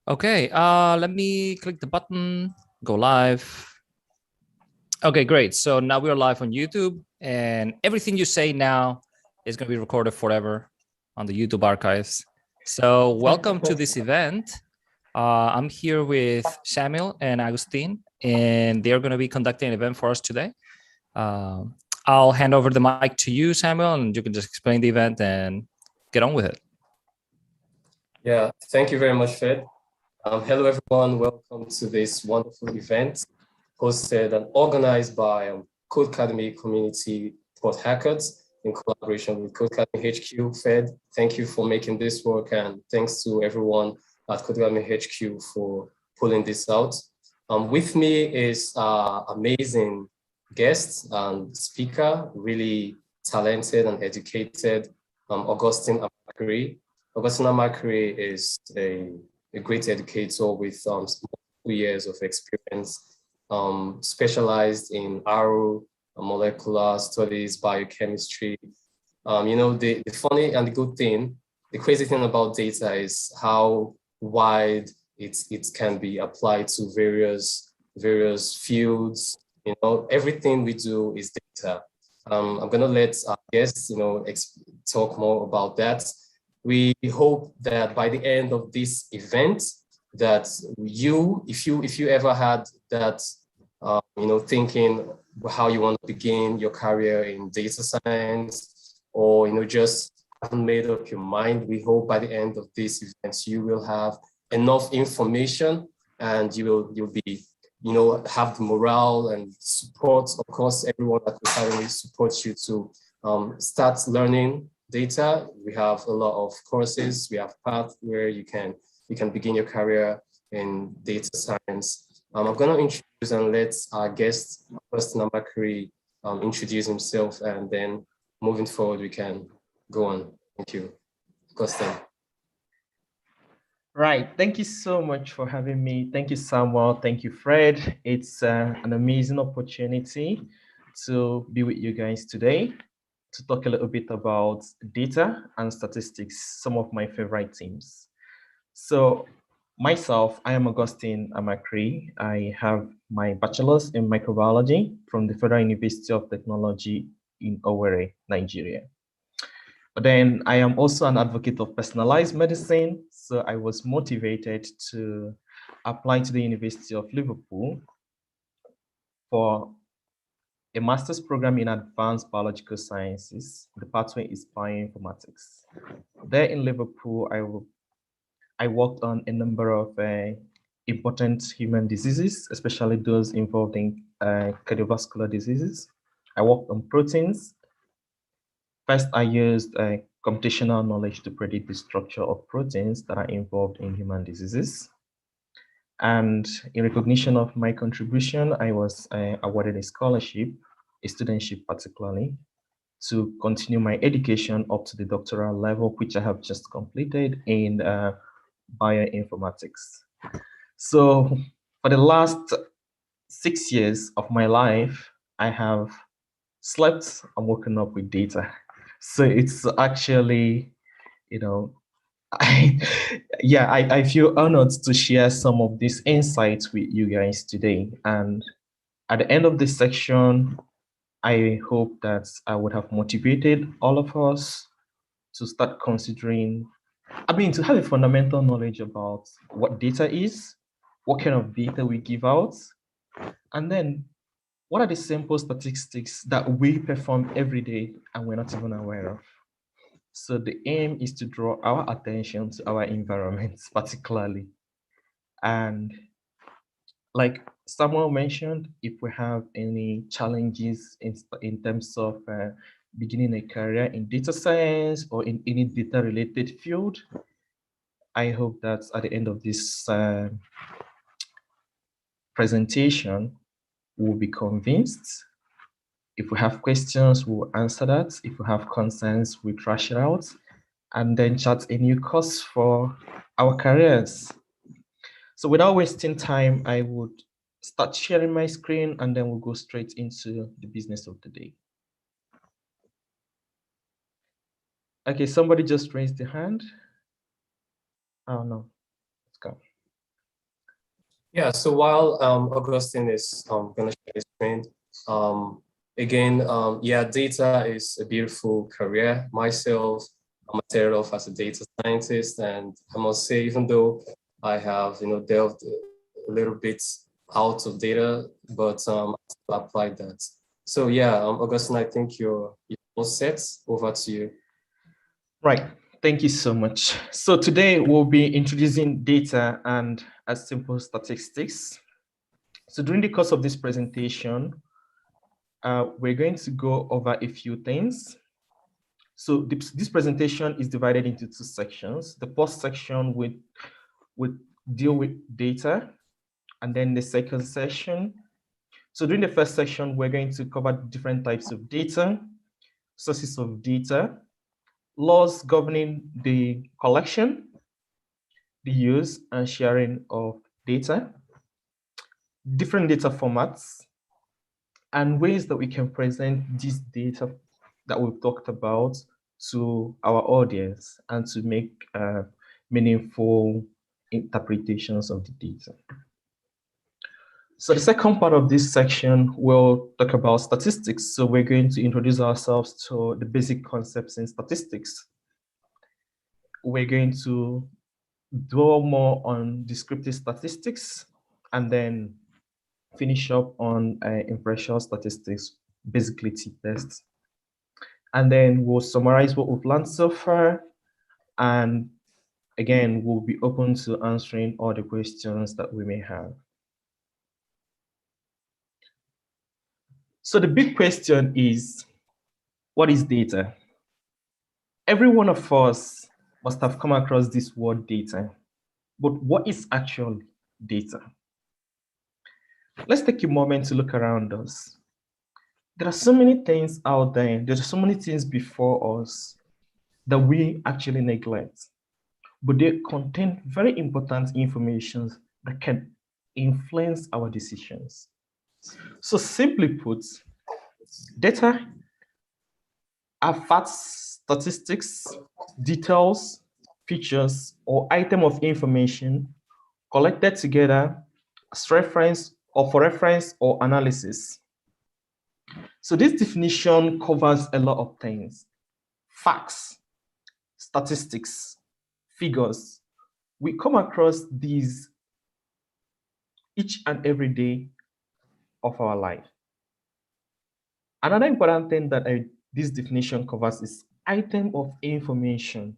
Okay, let me click the button, go live. Okay, great. So now we're live on YouTube, and everything you say now is going to be recorded forever on the YouTube archives. So welcome to this event. I'm here with Samuel and Augustine, and they're going to be conducting an event for us today. I'll hand over the mic to you, Samuel, and you can just explain the event and get on with it. Yeah, thank you very much, Fred. Hello, everyone. Welcome to this wonderful event hosted and organized by Codecademy Community Port Harcourt in collaboration with Codecademy HQ. Fred, thank you for making this work, and thanks to everyone at Codecademy HQ for pulling this out. With me is amazing guest and speaker, really talented and educated, Augustine Amakiri. Augustine Amakiri is a great educator with multiple years of experience, specialized in RO, molecular studies, biochemistry. You know, the funny and the good thing, the crazy thing about data is how wide it can be applied to various fields. You know, everything we do is data. I'm gonna let our guests, talk more about that. We hope that by the end of this event, that if you ever had that, thinking how you want to begin your career in data science, or just haven't made up your mind, we hope by the end of this event you will have enough information, and you'll be, have the morale and support. Of course, everyone at the academy supports you to start learning data. We have a lot of courses. We have paths where you can begin your career in data science. I'm going to introduce and let our guest, Augustine Amakiri, introduce himself, and then moving forward, we can go on. Thank you, Augustine. Right. Thank you so much for having me. Thank you, Samuel. Thank you, Fred. It's an amazing opportunity to be with you guys today to talk a little bit about data and statistics, some of my favorite themes. So myself, I am Augustine Amakiri. I have my bachelor's in microbiology from the Federal University of Technology in Owerri, Nigeria. But then I am also an advocate of personalized medicine. So I was motivated to apply to the University of Liverpool for a master's program in advanced biological sciences. The pathway is bioinformatics. There in Liverpool, I worked on a number of important human diseases, especially those involving cardiovascular diseases. I worked on proteins. First, I used computational knowledge to predict the structure of proteins that are involved in human diseases. And in recognition of my contribution, I was awarded a scholarship, a studentship particularly, to continue my education up to the doctoral level, which I have just completed in bioinformatics. So for the last 6 years of my life, I have slept and woken up with data. So it's actually, I feel honored to share some of these insights with you guys today. And at the end of this section, I hope that I would have motivated all of us to start considering, to have a fundamental knowledge about what data is, what kind of data we give out, and then what are the simple statistics that we perform every day and we're not even aware of. So the aim is to draw our attention to our environments particularly. And like Samuel mentioned, if we have any challenges in terms of beginning a career in data science or in any data related field, I hope that at the end of this presentation, we'll be convinced. If we have questions, we'll answer that. If we have concerns, we trash it out and then chart a new course for our careers. So without wasting time, I would start sharing my screen and then we'll go straight into the business of the day. Okay, somebody just raised the hand. Oh no, let's go. Yeah, so while Augustine is going to share his screen, again, yeah, data is a beautiful career. Myself, I'm started off as a data scientist, and I must say, even though I have, delved a little bit out of data, but I still applied that. So yeah, Augustine, I think you're all set. Over to you. Right. Thank you so much. So today we'll be introducing data and simple statistics. So during the course of this presentation, we're going to go over a few things. So this presentation is divided into two sections. The first section would deal with data, and then the second section. So during the first section, we're going to cover different types of data, sources of data, laws governing the collection, the use and sharing of data, different data formats, and ways that we can present this data that we've talked about to our audience and to make meaningful interpretations of the data. So the second part of this section will talk about statistics. So we're going to introduce ourselves to the basic concepts in statistics. We're going to dwell more on descriptive statistics and then finish up on inferential statistics, basically t-tests. And then we'll summarize what we've learned so far. And again, we'll be open to answering all the questions that we may have. So the big question is, what is data? Every one of us must have come across this word data, but what is actually data? Let's take a moment to look around us. There are so many things out there, there's so many things before us that we actually neglect, but they contain very important information that can influence our decisions. So simply put, data are facts, statistics, details, features, or item of information collected together as reference or for reference or analysis. So this definition covers a lot of things: facts, statistics, figures. We come across these each and every day of our life. Another important thing that this definition covers is item of information.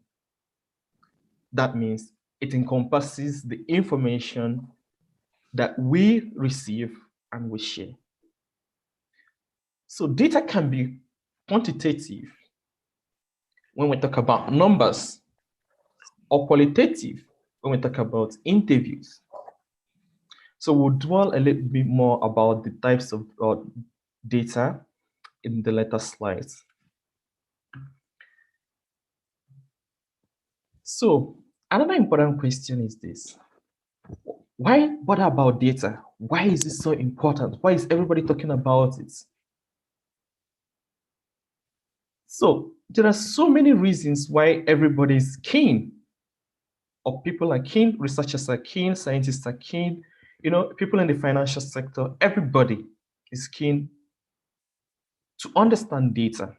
That means it encompasses the information that we receive and we share. So data can be quantitative when we talk about numbers, or qualitative when we talk about interviews. So we'll dwell a little bit more about the types of data in the later slides. So another important question is this: why bother about data? Why is it so important? Why is everybody talking about it? So there are so many reasons why everybody is keen, or people are keen, researchers are keen, scientists are keen, people in the financial sector, everybody is keen to understand data.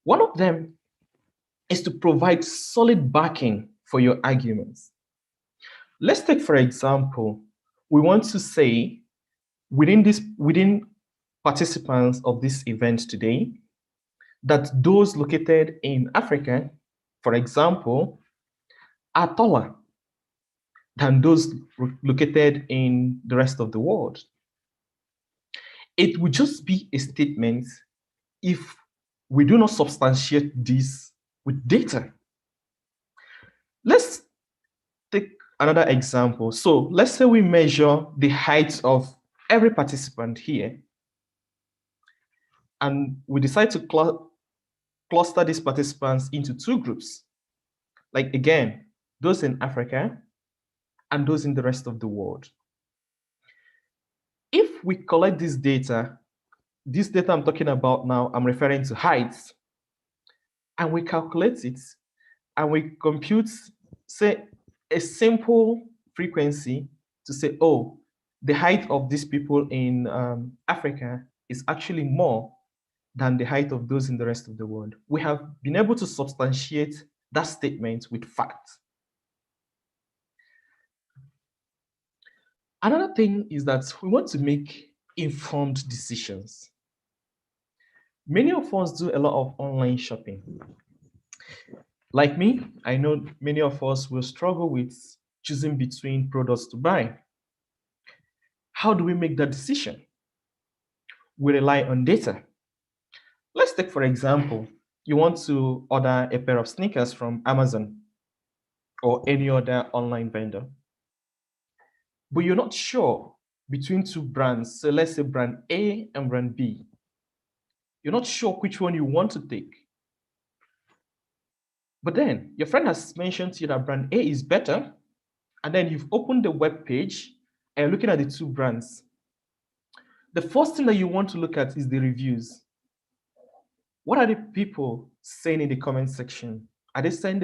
One of them is to provide solid backing for your arguments. Let's take, for example, we want to say within participants of this event today, that those located in Africa, for example, are taller than those located in the rest of the world. It would just be a statement if we do not substantiate this with data. Let's take another example. So let's say we measure the height of every participant here, and we decide to cluster these participants into two groups. Like, again, those in Africa and those in the rest of the world. If we collect this data I'm talking about now, I'm referring to heights, and we calculate it, and we compute, say, a simple frequency to say, oh, the height of these people in Africa is actually more than the height of those in the rest of the world. We have been able to substantiate that statement with facts. Another thing is that we want to make informed decisions. Many of us do a lot of online shopping. Like me, I know many of us will struggle with choosing between products to buy. How do we make that decision? We rely on data. Let's take, for example, you want to order a pair of sneakers from Amazon or any other online vendor, but you're not sure between two brands. So let's say brand A and brand B. You're not sure which one you want to take. But then your friend has mentioned to you that brand A is better, and then you've opened the web page and you're looking at the two brands. The first thing that you want to look at is the reviews. What are the people saying in the comment section? Are they saying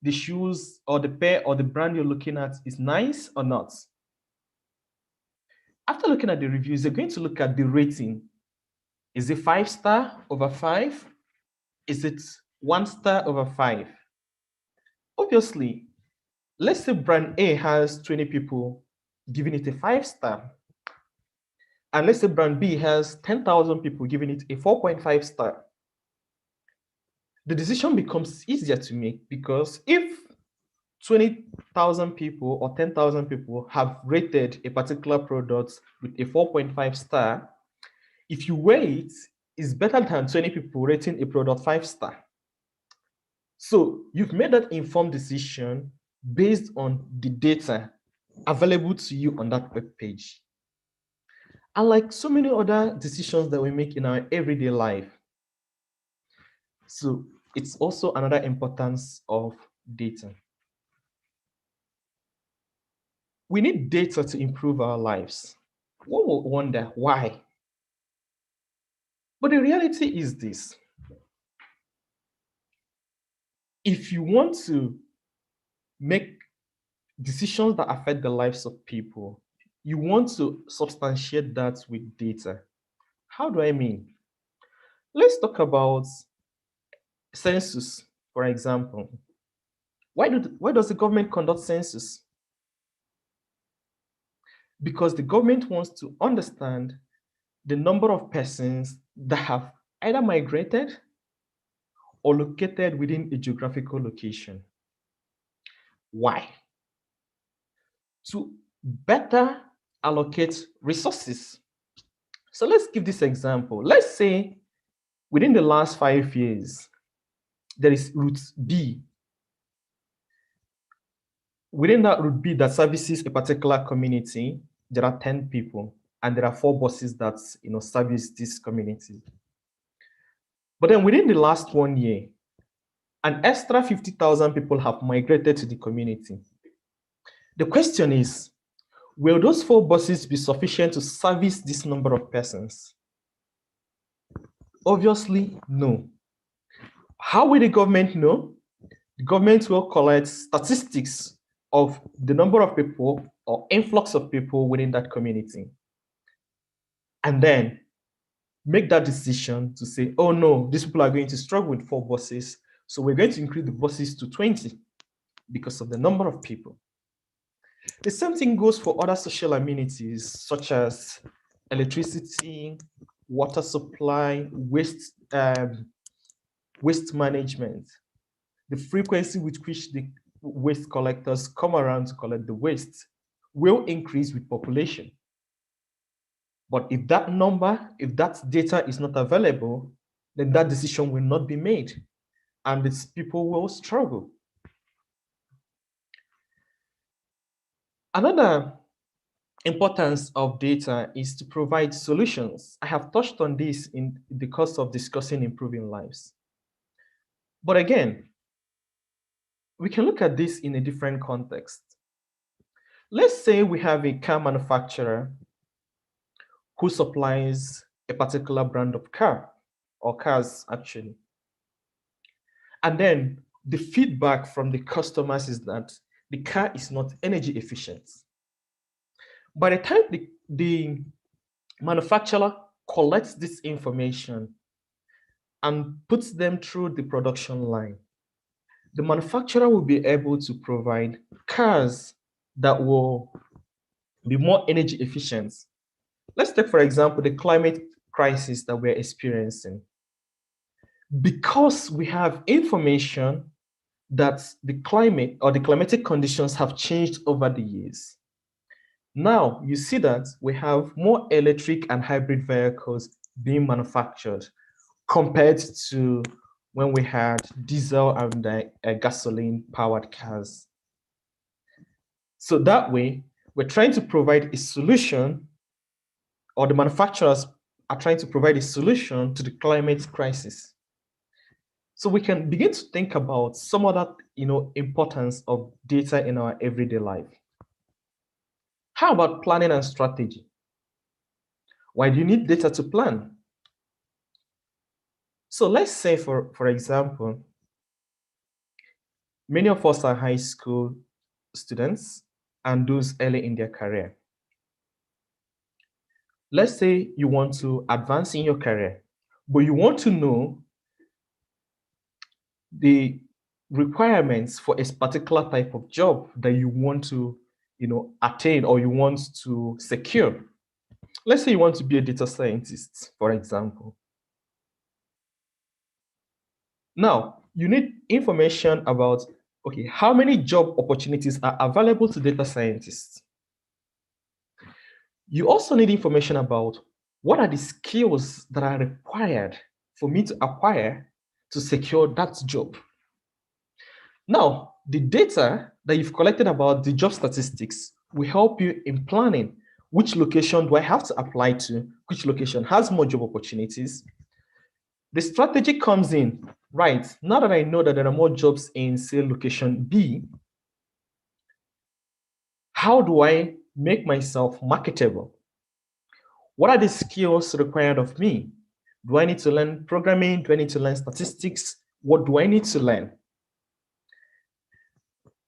the shoes or the pair or the brand you're looking at is nice or not? After looking at the reviews, you're going to look at the rating. Is it 5-star over 5? Is it 1-star over 5? Obviously, let's say brand A has 20 people giving it a 5-star. And let's say brand B has 10,000 people giving it a 4.5 star. The decision becomes easier to make because if 20,000 people or 10,000 people have rated a particular product with a 4.5 star, if you weigh it, it's better than 20 people rating a product 5-star. So you've made that informed decision based on the data available to you on that web page. And like so many other decisions that we make in our everyday life. So it's also another importance of data. We need data to improve our lives. One will wonder why. But the reality is this. If you want to make decisions that affect the lives of people, you want to substantiate that with data. How do I mean? Let's talk about census, for example. Why does the government conduct census? Because the government wants to understand the number of persons that have either migrated or located within a geographical location. Why? To better allocate resources. So let's give this example. Let's say within the last 5 years, there is route B. Within that route B that services a particular community, there are 10 people, and there are 4 buses that service this community. But then within the last 1 year, an extra 50,000 people have migrated to the community. The question is, will those 4 buses be sufficient to service this number of persons? Obviously, no. How will the government know? The government will collect statistics of the number of people or influx of people within that community. And then make that decision to say, oh no, these people are going to struggle with 4 buses. So we're going to increase the buses to 20 because of the number of people. The same thing goes for other social amenities such as electricity, water supply, waste management. The frequency with which the waste collectors come around to collect the waste will increase with population. But if that data is not available, then that decision will not be made, and its people will struggle. Another importance of data is to provide solutions. I have touched on this in the course of discussing improving lives. But again, we can look at this in a different context. Let's say we have a car manufacturer who supplies a particular brand of car, or cars actually. And then the feedback from the customers is that the car is not energy efficient. By the time the manufacturer collects this information and puts them through the production line, the manufacturer will be able to provide cars that will be more energy efficient. Let's take, for example, the climate crisis that we're experiencing. Because we have information that the climate or the climatic conditions have changed over the years, now you see that we have more electric and hybrid vehicles being manufactured compared to when we had diesel and gasoline powered cars. So that way, we're trying to provide a solution, or the manufacturers are trying to provide a solution to the climate crisis. So we can begin to think about some of that, importance of data in our everyday life. How about planning and strategy? Why do you need data to plan? So let's say, for example, many of us are high school students and those early in their career. Let's say you want to advance in your career, but you want to know the requirements for a particular type of job that you want to, attain or you want to secure. Let's say you want to be a data scientist, for example. Now, you need information about, okay, how many job opportunities are available to data scientists? You also need information about what are the skills that are required for me to acquire to secure that job. Now, the data that you've collected about the job statistics will help you in planning which location do I have to apply to, which location has more job opportunities. The strategy comes in, right? Now that I know that there are more jobs in, say, location B, how do I make myself marketable? What are the skills required of me? Do I need to learn programming? Do I need to learn statistics? What do I need to learn?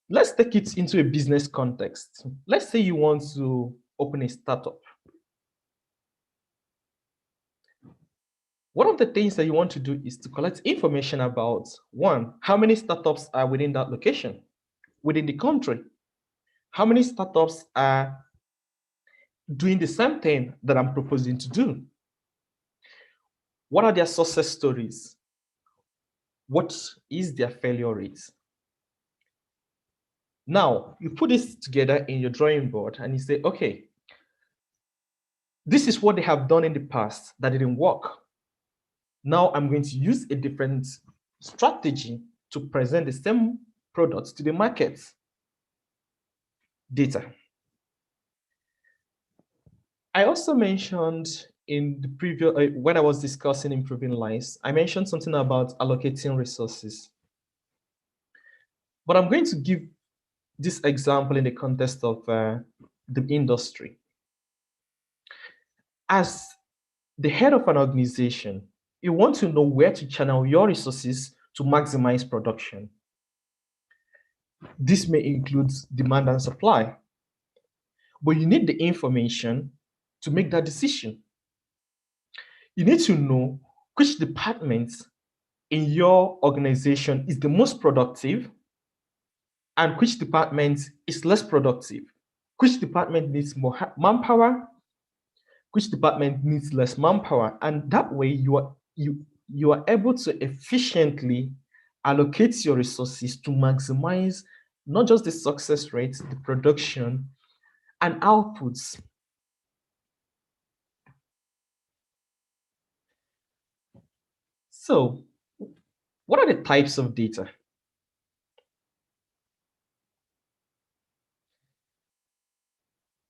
Let's take it into a business context. Let's say you want to open a startup. One of the things that you want to do is to collect information about, one, how many startups are within that location, within the country? How many startups are doing the same thing that I'm proposing to do? What are their success stories? What is their failure rate? Now, you put this together in your drawing board and you say, okay, this is what they have done in the past that didn't work. Now I'm going to use a different strategy to present the same products to the market. Data. I also mentioned in the previous, when I was discussing improving lives, I mentioned something about allocating resources. But I'm going to give this example in the context of the industry. As the head of an organization, you want to know where to channel your resources to maximize production. This may include demand and supply, but you need the information to make that decision. You need to know which department in your organization is the most productive and which department is less productive. Which department needs more manpower, which department needs less manpower, and that way you are able to efficiently allocate your resources to maximize not just the success rate, the production and outputs. So, what are the types of data?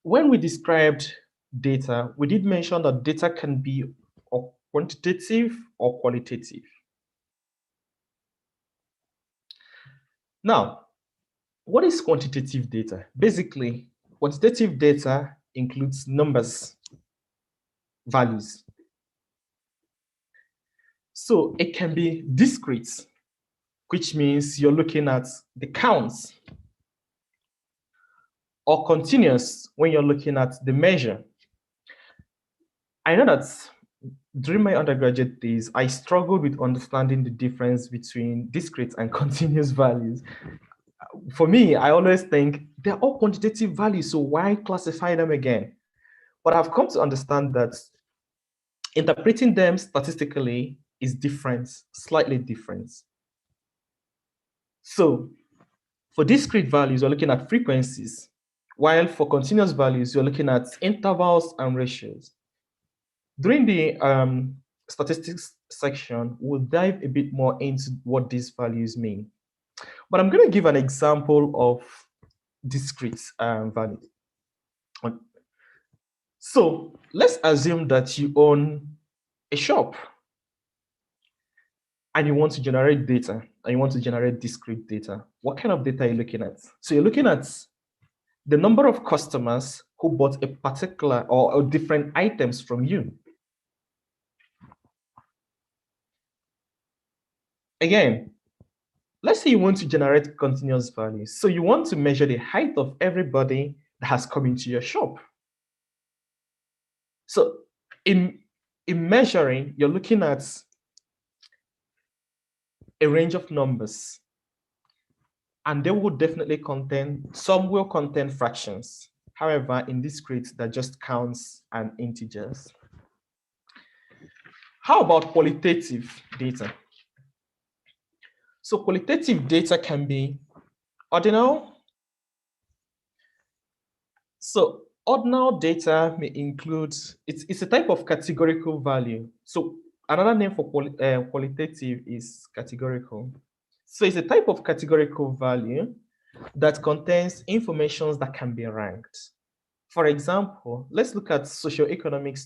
When we described data, we did mention that data can be quantitative or qualitative. Now, what is quantitative data? Basically, quantitative data includes numbers, values. So it can be discrete. which means you're looking at the counts, or continuous when you're looking at the measure. I know that during my undergraduate days, I struggled with understanding the difference between discrete and continuous values. For me, I always think they're all quantitative values, so why classify them again? But I've come to understand that interpreting them statistically is different, slightly different. So for discrete values, you're looking at frequencies, while for continuous values, you're looking at intervals and ratios. During the statistics section, we'll dive a bit more into what these values mean. But I'm going to give an example of discrete values. So let's assume that you own a shop and you want to generate data, and you want to generate discrete data. What kind of data are you looking at? So you're looking at the number of customers who bought a particular or different items from you. Again, let's say you want to generate continuous values. So you want to measure the height of everybody that has come into your shop. So in measuring, you're looking at a range of numbers, and they will definitely contain, some will contain fractions. However, in discrete, that just counts and integers. How about qualitative data? So qualitative data can be ordinal. So ordinal data may include, it's a type of categorical value. So another name for qualitative is categorical. So it's a type of categorical value that contains information that can be ranked. For example, let's look at socioeconomic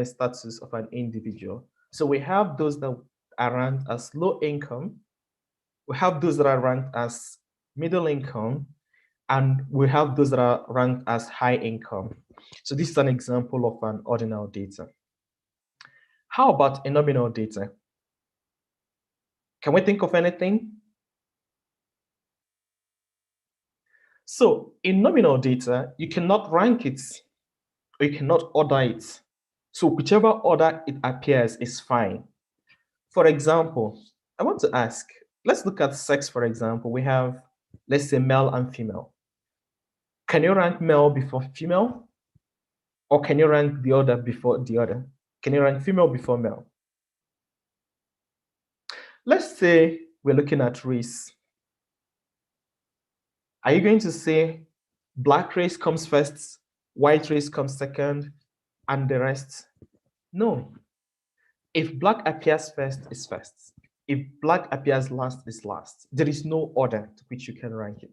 status of an individual. So we have those that are ranked as low income, we have those that are ranked as middle income, and we have those that are ranked as high income. So this is an example of an ordinal data. How about a nominal data? Can we think of anything? So in nominal data, you cannot rank it, or you cannot order it. So whichever order it appears is fine. For example, I want to ask, let's look at sex, for example. We have, let's say, male and female. Can you rank male before female? Or can you rank the other before the other? Can you rank female before male? Let's say we're looking at race. Are you going to say black race comes first, white race comes second, and the rest? No. If black appears first, it's first. If black appears last, it's last. There is no order to which you can rank it.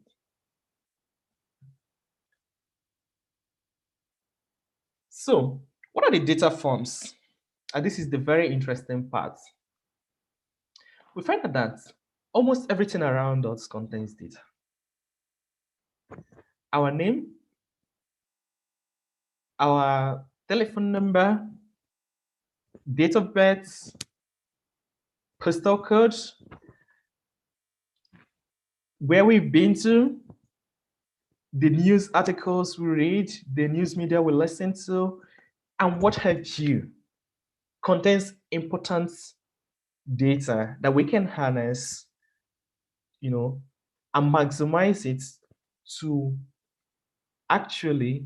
So, what are the data forms? And this is the very interesting part. We find that almost everything around us contains data. Our name, our telephone number, date of birth, postal code, where we've been to, the news articles we read, the news media we listen to, and what have you, contains important data that we can harness, and maximize it to actually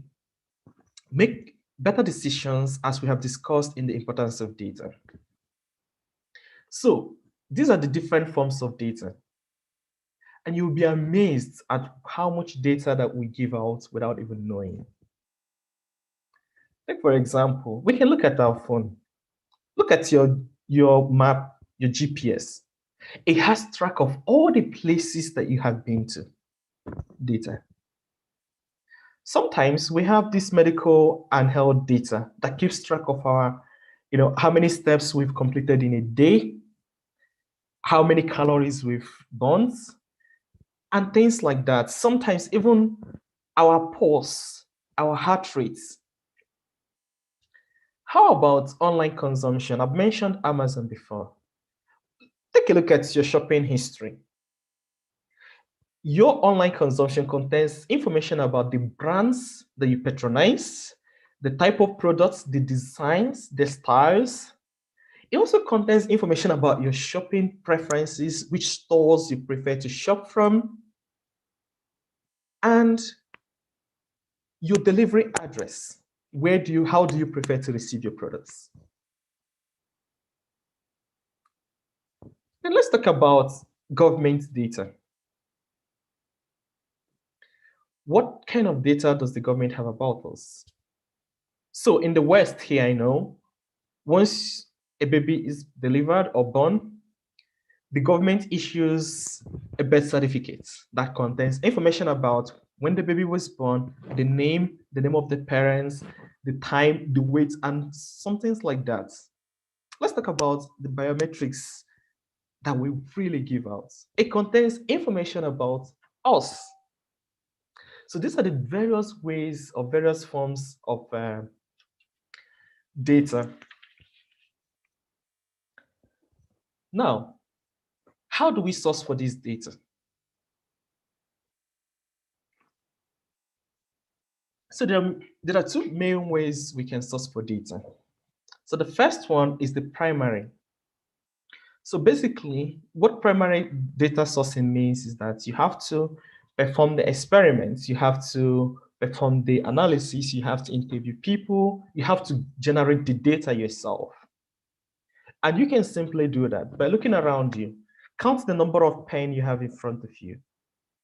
make better decisions, as we have discussed in the importance of data. So these are the different forms of data. And you'll be amazed at how much data that we give out without even knowing. Like, for example, we can look at our phone. Look at your map, your GPS. It has track of all the places that you have been to. Data. Sometimes we have this medical and health data that keeps track of our, how many steps we've completed in a day, how many calories we've burned, and things like that. Sometimes even our pulse, our heart rates. How about online consumption? I've mentioned Amazon before. Take a look at your shopping history. Your online consumption contains information about the brands that you patronize, the type of products, the designs, the styles. It also contains information about your shopping preferences, which stores you prefer to shop from, and your delivery address. How do you prefer to receive your products? Then let's talk about government data. What kind of data does the government have about us? So in the West here, I know, once a baby is delivered or born, the government issues a birth certificate that contains information about when the baby was born, the name of the parents, the time, the weight, and some things like that. Let's talk about the biometrics that we freely give out. It contains information about us. So these are the various ways or various forms of data. Now, how do we source for this data? So there are two main ways we can source for data. So the first one is the primary. So basically, what primary data sourcing means is that you have to perform the experiments, you have to perform the analysis, you have to interview people, you have to generate the data yourself. And you can simply do that by looking around you. Count the number of pens you have in front of you.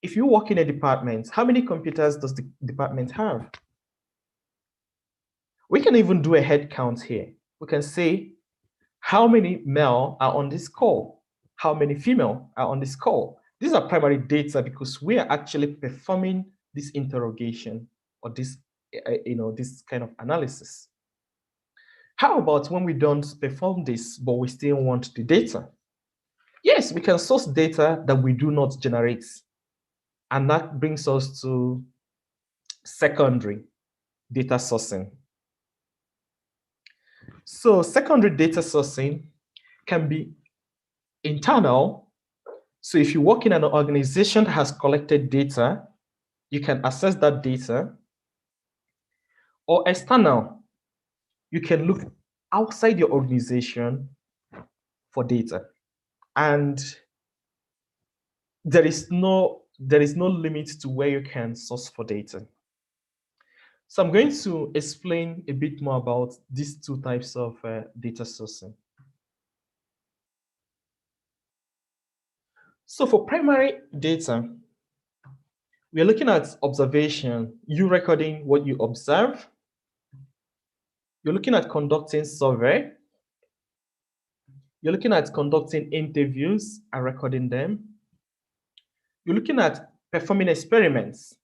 If you work in a department, how many computers does the department have? We can even do a head count here. We can say, how many male are on this call? How many female are on this call? These are primary data because we are actually performing this interrogation or this, this kind of analysis. How about when we don't perform this, but we still want the data? Yes, we can source data that we do not generate. And that brings us to secondary data sourcing. So secondary data sourcing can be internal. So if you work in an organization that has collected data, you can access that data. Or external, you can look outside your organization for data. And there is no limit to where you can source for data. So I'm going to explain a bit more about these two types of data sourcing. So for primary data, we're looking at observation, you recording what you observe. You're looking at conducting survey. You're looking at conducting interviews and recording them. You're looking at performing experiments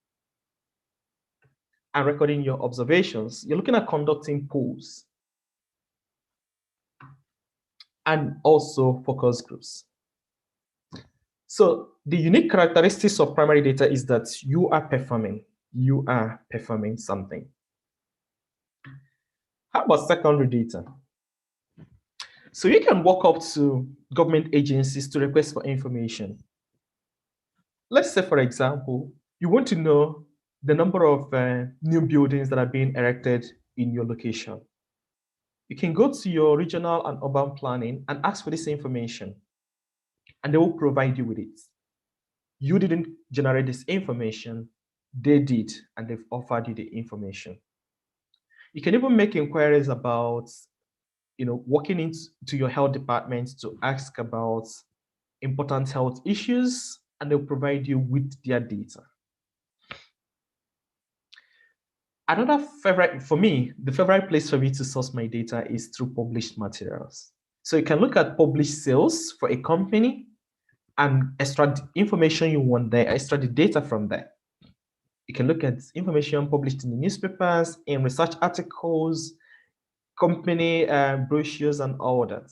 and recording your observations. You're looking at conducting polls and also focus groups. So the unique characteristics of primary data is that you are performing something. How about secondary data? So you can walk up to government agencies to request for information. Let's say, for example, you want to know the number of new buildings that are being erected in your location. You can go to your regional and urban planning and ask for this information, and they will provide you with it. You didn't generate this information, they did, and they've offered you the information. You can even make inquiries about, walking into your health department to ask about important health issues, and they'll provide you with their data. Another favorite, for me, the favorite place for me to source my data is through published materials. So you can look at published sales for a company and extract the information you want there, extract the data from there. You can look at information published in the newspapers, in research articles, company brochures, and all that.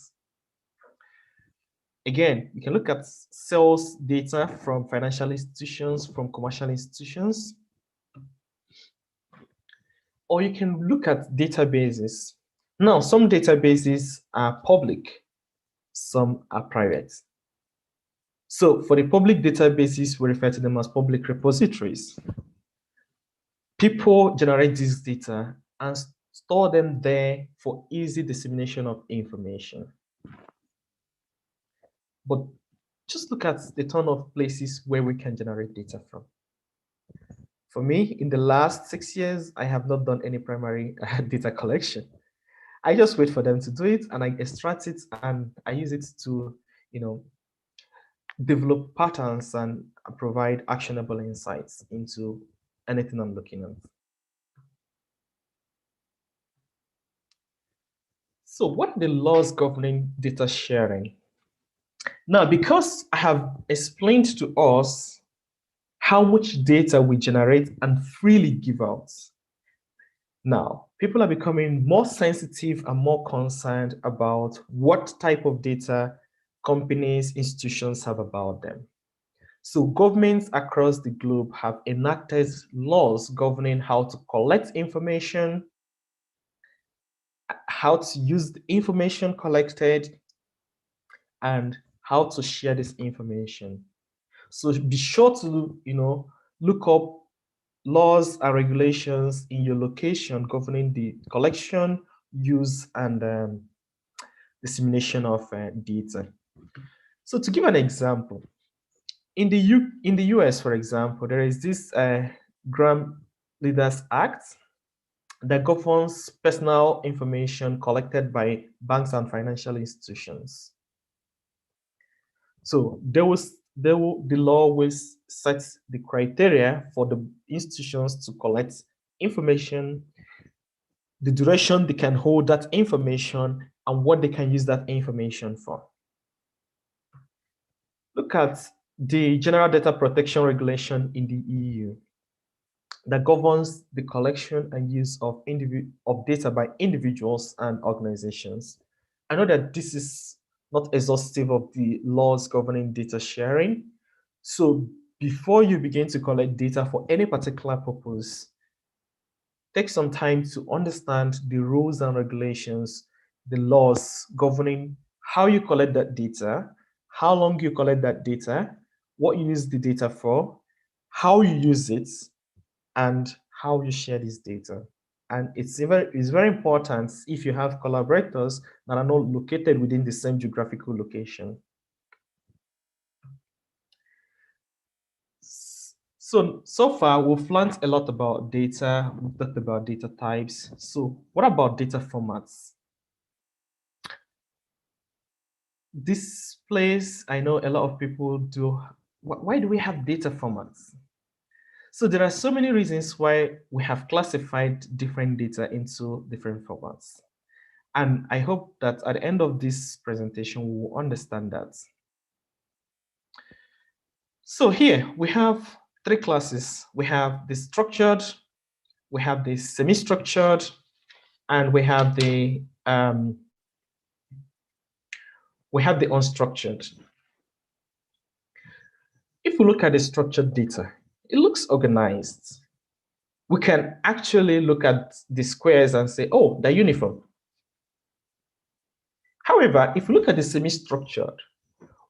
Again, you can look at sales data from financial institutions, from commercial institutions, or you can look at databases. Now, some databases are public, some are private. So for the public databases, we refer to them as public repositories. People generate this data and store them there for easy dissemination of information. But just look at the ton of places where we can generate data from. For me, in the last 6 years, I have not done any primary data collection. I just wait for them to do it, and I extract it, and I use it to, develop patterns and provide actionable insights into anything I'm looking at. So what are the laws governing data sharing? Now, because I have explained to us how much data we generate and freely give out, now people are becoming more sensitive and more concerned about what type of data companies, institutions have about them. So governments across the globe have enacted laws governing how to collect information, how to use the information collected, and how to share this information. So be sure to, look up laws and regulations in your location governing the collection, use, and dissemination of data. So to give an example, in the US, for example, there is this Graham Leaders Act that governs personal information collected by banks and financial institutions. So the law will set the criteria for the institutions to collect information, the duration they can hold that information, and what they can use that information for. Look at the General Data Protection Regulation in the EU that governs the collection and use of data by individuals and organizations. I know that this is not exhaustive of the laws governing data sharing. So before you begin to collect data for any particular purpose, take some time to understand the rules and regulations, the laws governing how you collect that data, how long you collect that data, what you use the data for, how you use it, and how you share this data. And it's very important if you have collaborators that are not located within the same geographical location. So far, we've learned a lot about data. We've talked about data types. So what about data formats? This place, I know a lot of people do. Why do we have data formats? So there are so many reasons why we have classified different data into different formats. And I hope that at the end of this presentation, we will understand that. So here we have three classes. We have the structured, we have the semi-structured, and we have the unstructured. If we look at the structured data, it looks organized. We can actually look at the squares and say, oh, they're uniform. However, if we look at the semi-structured,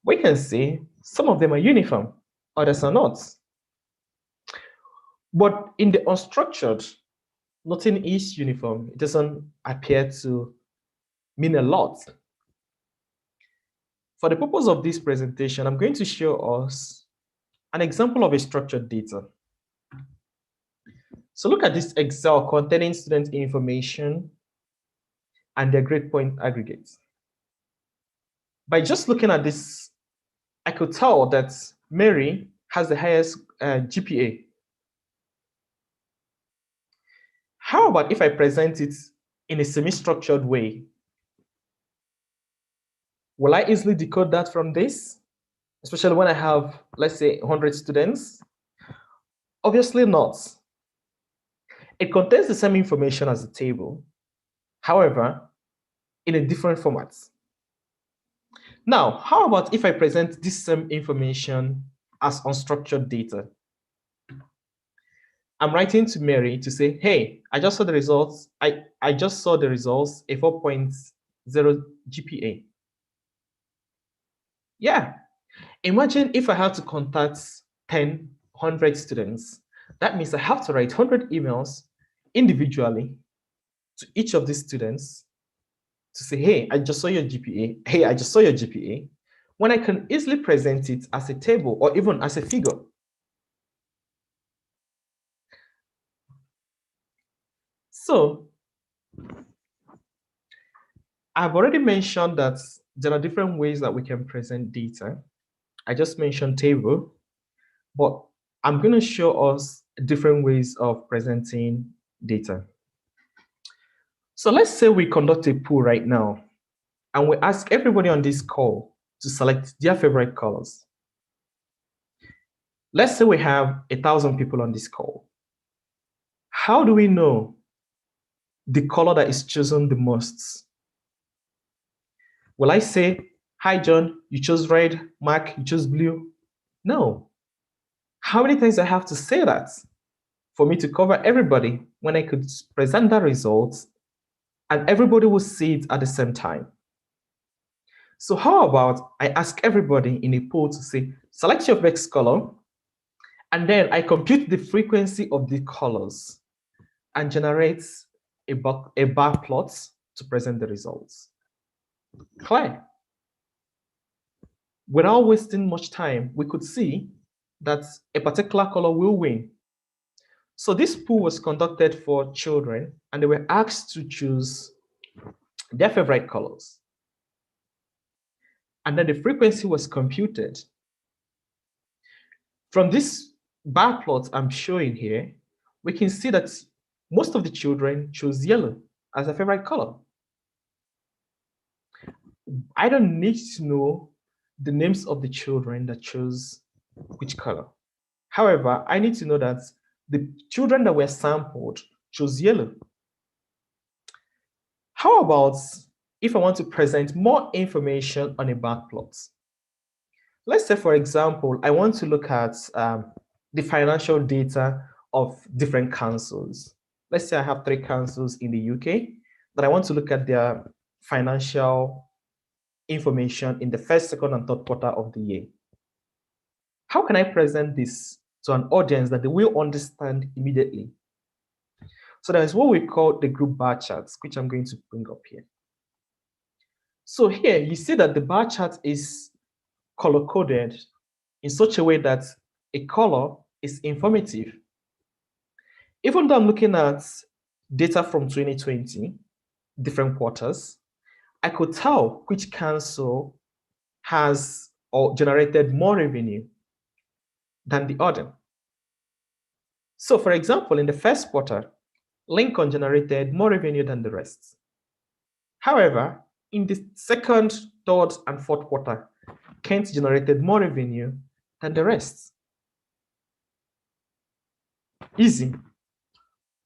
we can say some of them are uniform, others are not. But in the unstructured, nothing is uniform. It doesn't appear to mean a lot. For the purpose of this presentation, I'm going to show us an example of a structured data. So look at this Excel containing student information and their grade point aggregates. By just looking at this, I could tell that Mary has the highest GPA. How about if I present it in a semi-structured way? Will I easily decode that from this? Especially when I have, let's say, 100 students? Obviously not. It contains the same information as the table, however, in a different format. Now, how about if I present this same information as unstructured data? I'm writing to Mary to say, hey, I just saw the results. I just saw the results, a 4.0 GPA. Yeah, Imagine if I had to contact 10, 100 students. That means I have to write 100 emails individually to each of these students to say, hey, I just saw your GPA. Hey, I just saw your GPA. When I can easily present it as a table or even as a figure. So I've already mentioned that there are different ways that we can present data. I just mentioned table, but I'm going to show us different ways of presenting data. So let's say we conduct a poll right now, and we ask everybody on this call to select their favorite colors. Let's say we have 1,000 people on this call. How do we know the color that is chosen the most? Will I say, hi, John, you chose red, Mark, you chose blue? No. How many times do I have to say that for me to cover everybody when I could present the results and everybody will see it at the same time? So how about I ask everybody in a poll to say, select your best color, and then I compute the frequency of the colors and generate a bar plot to present the results. Clear? Without wasting much time, we could see that a particular color will win. So this poll was conducted for children, and they were asked to choose their favorite colors. And then the frequency was computed. From this bar plot I'm showing here, we can see that most of the children chose yellow as a favorite color. I don't need to know the names of the children that chose which color. However, I need to know that the children that were sampled chose yellow. How about if I want to present more information on a bar plot? Let's say, for example, I want to look at the financial data of different councils. Let's say I have 3 councils in the UK, but I want to look at their financial information in the first, second, and third quarter of the year. How can I present this to an audience that they will understand immediately? So that is what we call the group bar charts, which I'm going to bring up here. So here you see that the bar chart is color-coded in such a way that a color is informative. Even though I'm looking at data from 2020, different quarters, I could tell which council has or generated more revenue than the other. So for example, in the first quarter, Lincoln generated more revenue than the rest. However, in the second, third, and fourth quarter, Kent generated more revenue than the rest. Easy.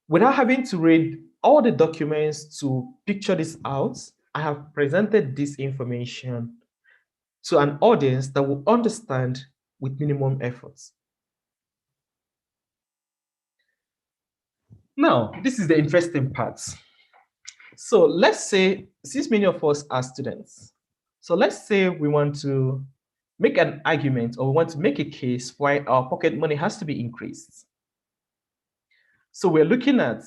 Without having to read all the documents to picture this out, I have presented this information to an audience that will understand with minimum efforts. Now, this is the interesting part. So let's say, since many of us are students, so let's say we want to make an argument or we want to make a case why our pocket money has to be increased. So we're looking at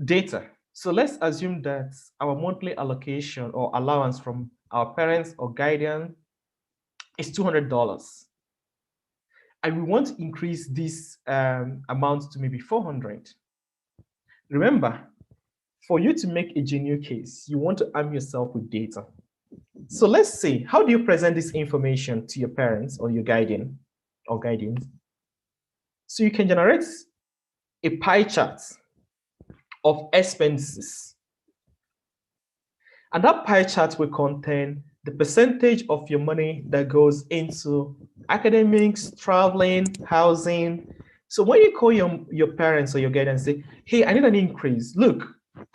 data. So let's assume that our monthly allocation or allowance from our parents or guardian is $200. And we want to increase this amount to maybe 400. Remember, for you to make a genuine case, you want to arm yourself with data. So let's see, how do you present this information to your parents or your guardian or guardians? So you can generate a pie chart of expenses. And that pie chart will contain the percentage of your money that goes into academics, traveling, housing. So when you call your parents or your guardian and say, hey, I need an increase. Look,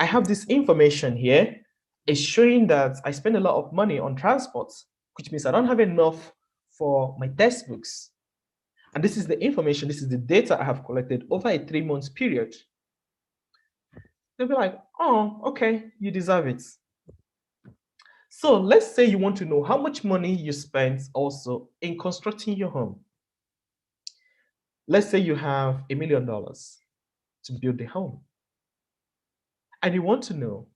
I have this information here. It's showing that I spend a lot of money on transport, which means I don't have enough for my textbooks. And this is the information, this is the data I have collected over a 3-month period. They'll be like, oh, okay, you deserve it. So let's say you want to know how much money you spent also in constructing your home. Let's say you have $1 million to build the home. And you want to know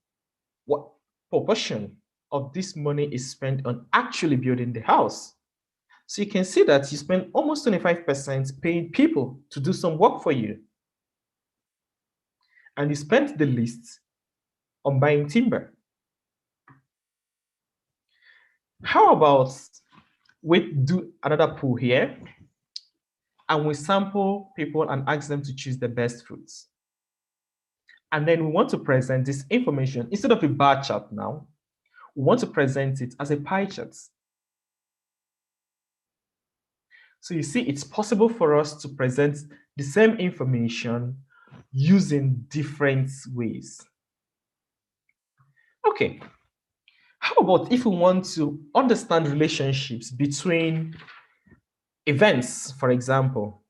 what proportion of this money is spent on actually building the house. So you can see that you spend almost 25% paying people to do some work for you. And you spent the least on buying timber. How about we do another pool here and we sample people and ask them to choose the best fruits. And then we want to present this information instead of a bar chart now, we want to present it as a pie chart. So you see, it's possible for us to present the same information using different ways. Okay, how about if we want to understand relationships between events, for example?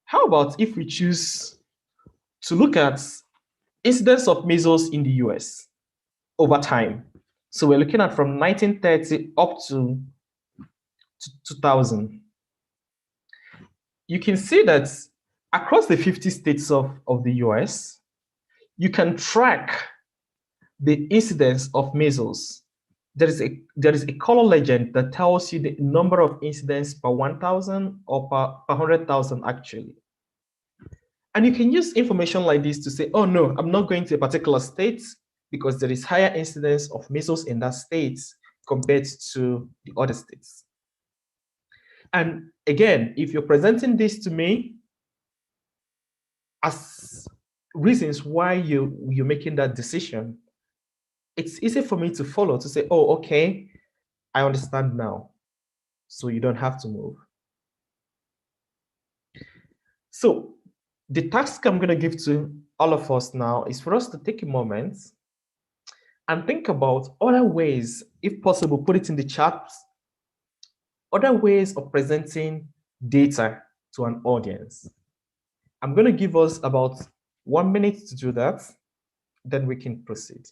How about if we choose to look at incidence of measles in the US over time? So we're looking at from 1930 up to 2000. You can see that across the 50 states of the US, you can track the incidence of measles. There is a color legend that tells you the number of incidents per 1,000 or per 100,000 actually. And you can use information like this to say, oh no, I'm not going to a particular state because there is higher incidence of measles in that state compared to the other states. And again, if you're presenting this to me as reasons why you're making that decision, it's easy for me to follow, to say, oh, okay, I understand now. So you don't have to move. So the task I'm going to give to all of us now is for us to take a moment and think about other ways, if possible, put it in the chat, other ways of presenting data to an audience. I'm going to give us about 1 minute to do that, then we can proceed.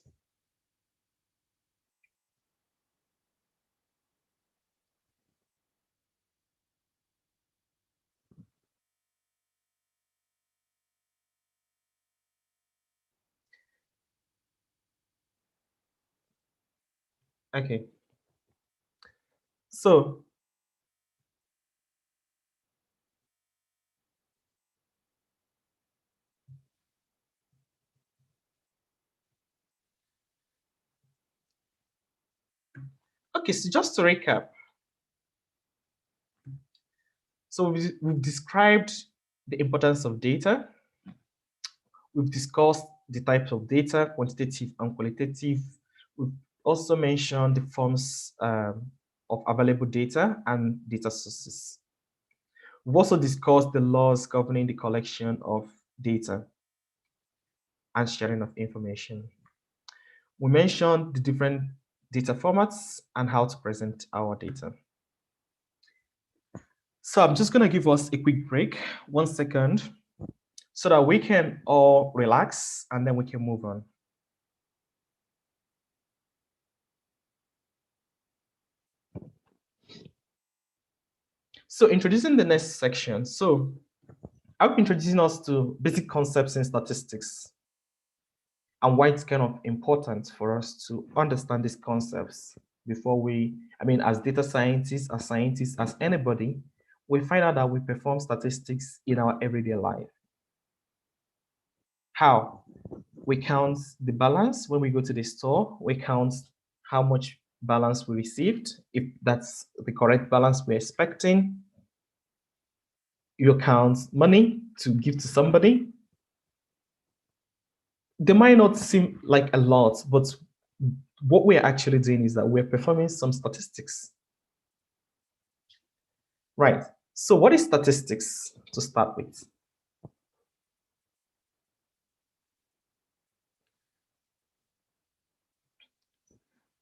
Okay. So okay, so just to recap. So we've described the importance of data. We've discussed the types of data, quantitative and qualitative. We've also mentioned the forms of available data and data sources. We've also discussed the laws governing the collection of data and sharing of information. We mentioned the different data formats and how to present our data. So I'm just going to give us a quick break, 1 second, so that we can all relax and then we can move on. So introducing the next section. So I'll be introducing us to basic concepts in statistics and why it's kind of important for us to understand these concepts before as data scientists, as anybody, we find out that we perform statistics in our everyday life. How? We count the balance when we go to the store. We count how much balance we received, if that's the correct balance we're expecting. You count money to give to somebody. They might not seem like a lot, but what we're actually doing is that we're performing some statistics. Right. So what is statistics to start with?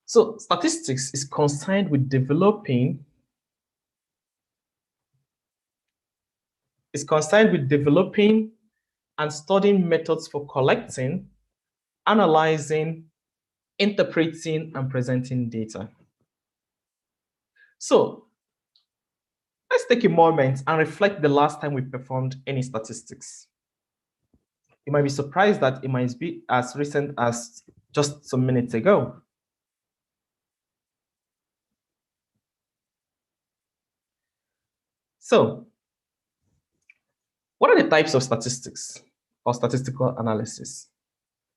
So statistics is concerned with developing and studying methods for collecting, analyzing, interpreting and presenting data. So let's take a moment and reflect the last time we performed any statistics. You might be surprised that it might be as recent as just some minutes ago. So what are the types of statistics or statistical analysis?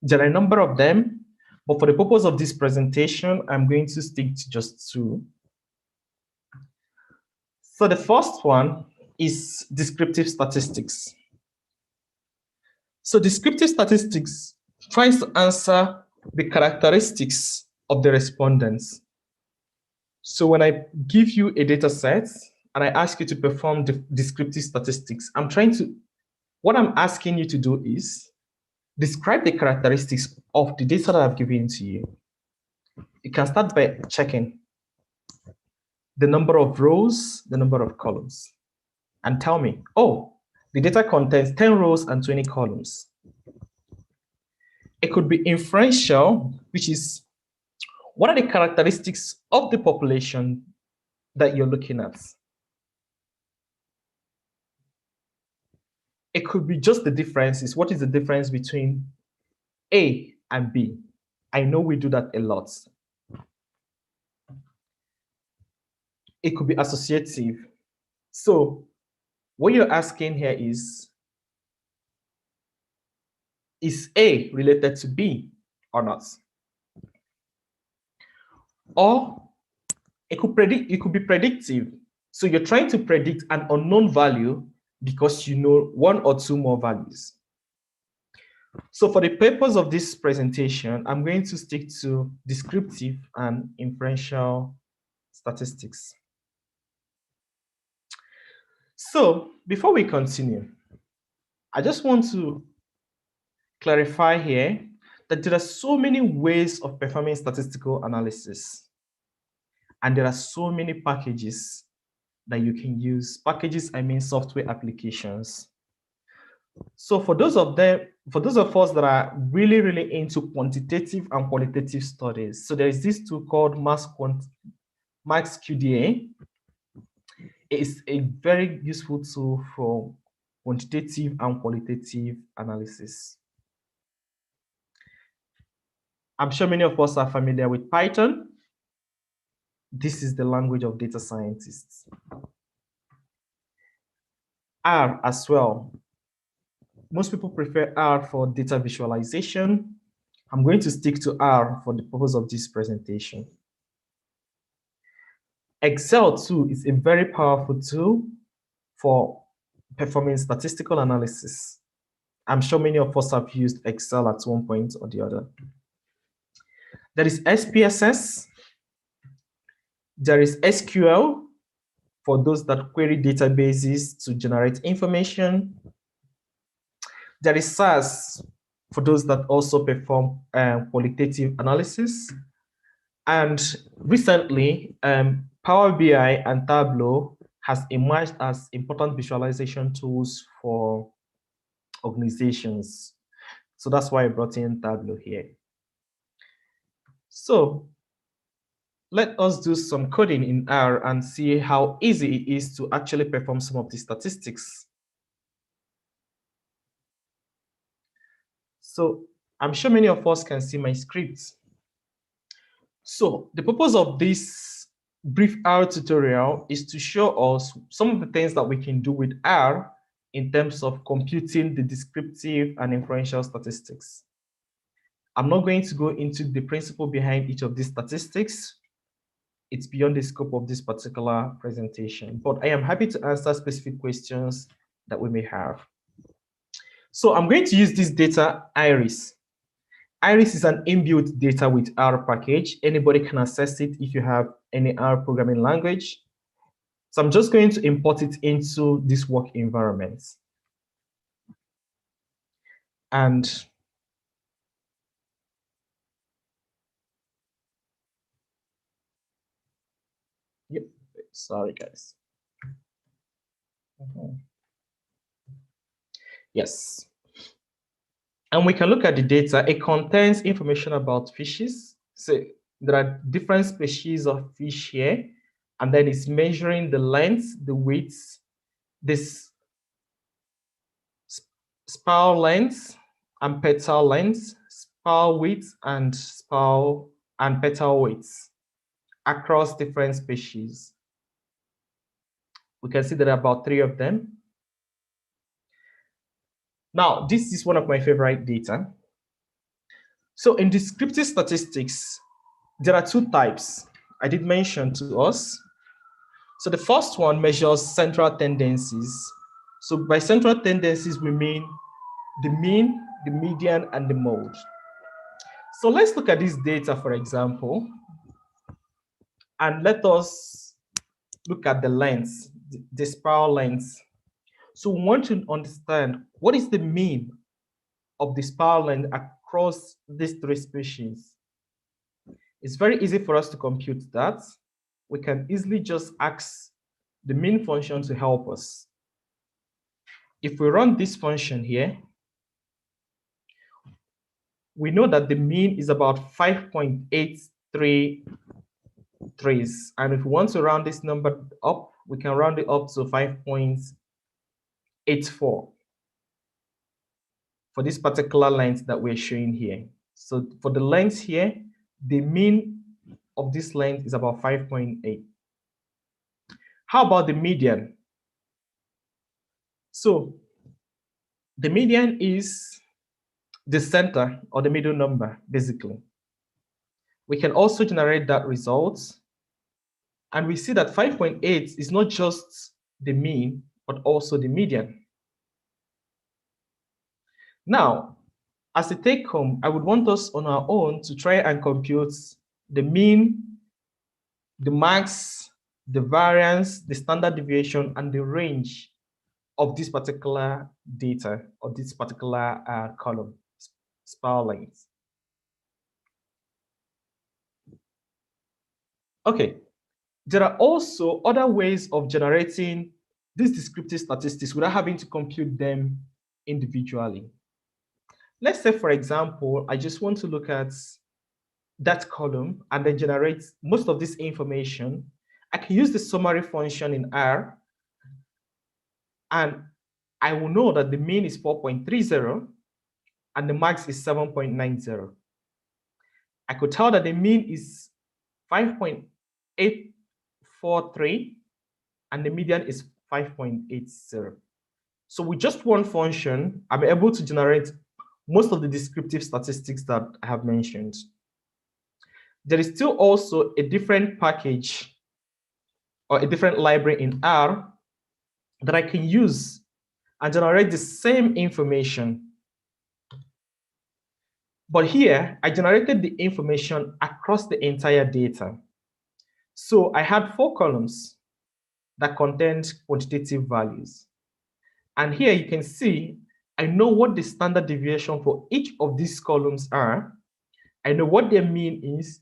There are a number of them, but for the purpose of this presentation, I'm going to stick to just two. So the first one is descriptive statistics. So descriptive statistics tries to answer the characteristics of the respondents. So when I give you a data set and I ask you to perform the descriptive statistics, what I'm asking you to do is describe the characteristics of the data that I've given to you. You can start by checking the number of rows, the number of columns, and tell me, oh, the data contains 10 rows and 20 columns. It could be inferential, which is what are the characteristics of the population that you're looking at? It could be just the differences. What is the difference between A and B? I know we do that a lot. It could be associative. So what you're asking here is A related to B or not? Or it could be predictive. So you're trying to predict an unknown value because you know one or two more values. So for the purpose of this presentation, I'm going to stick to descriptive and inferential statistics. So before we continue, I just want to clarify here that there are so many ways of performing statistical analysis. And there are so many packages that you can use. Packages, I mean software applications. So for those of us that are really into quantitative and qualitative studies, so there is this tool called MaxQDA. It is a very useful tool for quantitative and qualitative analysis. I'm sure many of us are familiar with Python. This is the language of data scientists. R as well. Most people prefer R for data visualization. I'm going to stick to R for the purpose of this presentation. Excel too is a very powerful tool for performing statistical analysis. I'm sure many of us have used Excel at one point or the other. There is SPSS. There is SQL for those that query databases to generate information. There is SAS for those that also perform qualitative analysis. And recently, Power BI and Tableau has emerged as important visualization tools for organizations. So that's why I brought in Tableau here. So let us do some coding in R and see how easy it is to actually perform some of the statistics. So I'm sure many of us can see my script. So the purpose of this brief R tutorial is to show us some of the things that we can do with R in terms of computing the descriptive and inferential statistics. I'm not going to go into the principle behind each of these statistics. It's beyond the scope of this particular presentation, but I am happy to answer specific questions that we may have. So I'm going to use this data iris. Iris is an inbuilt data with R package. Anybody can access it if you have any R programming language. So I'm just going to import it into this work environment. And yep, sorry guys. Yes. And we can look at the data. It contains information about fishes, So there are different species of fish here, and then it's measuring the length, the width, this spiral length and petal length, spiral width and spiral and petal width across different species. We can see there are about 3 of them. Now, this is one of my favorite data. So in descriptive statistics, there are 2 types I did mention to us. So the first one measures central tendencies. So by central tendencies, we mean the mean, the median, and the mode. So let's look at this data, for example, and let us look at the length, the spiral length. So we want to understand what is the mean of the spiral length across these 3 species. It's very easy for us to compute that. We can easily just ask the mean function to help us. If we run this function here, we know that the mean is about 5.83 trees. And if we want to round this number up, we can round it up to 5.84 for this particular length that we're showing here. So for the length here, the mean of this length is about 5.8. How about the median? So the median is the center or the middle number, basically. We can also generate that result. And we see that 5.8 is not just the mean, but also the median. Now, as a take home, I would want us on our own to try and compute the mean, the max, the variance, the standard deviation, and the range of this particular data or this particular column, spiral length. Okay, there are also other ways of generating these descriptive statistics without having to compute them individually. Let's say, for example, I just want to look at that column and then generate most of this information. I can use the summary function in R, and I will know that the mean is 4.30 and the max is 7.90. I could tell that the mean is 5.843 and the median is 5.80. So with just one function, I'm able to generate most of the descriptive statistics that I have mentioned. There is still also a different package or a different library in R that I can use and generate the same information. But here, I generated the information across the entire data. So I had 4 columns that contained quantitative values. And here you can see, I know what the standard deviation for each of these columns are. I know what their mean is.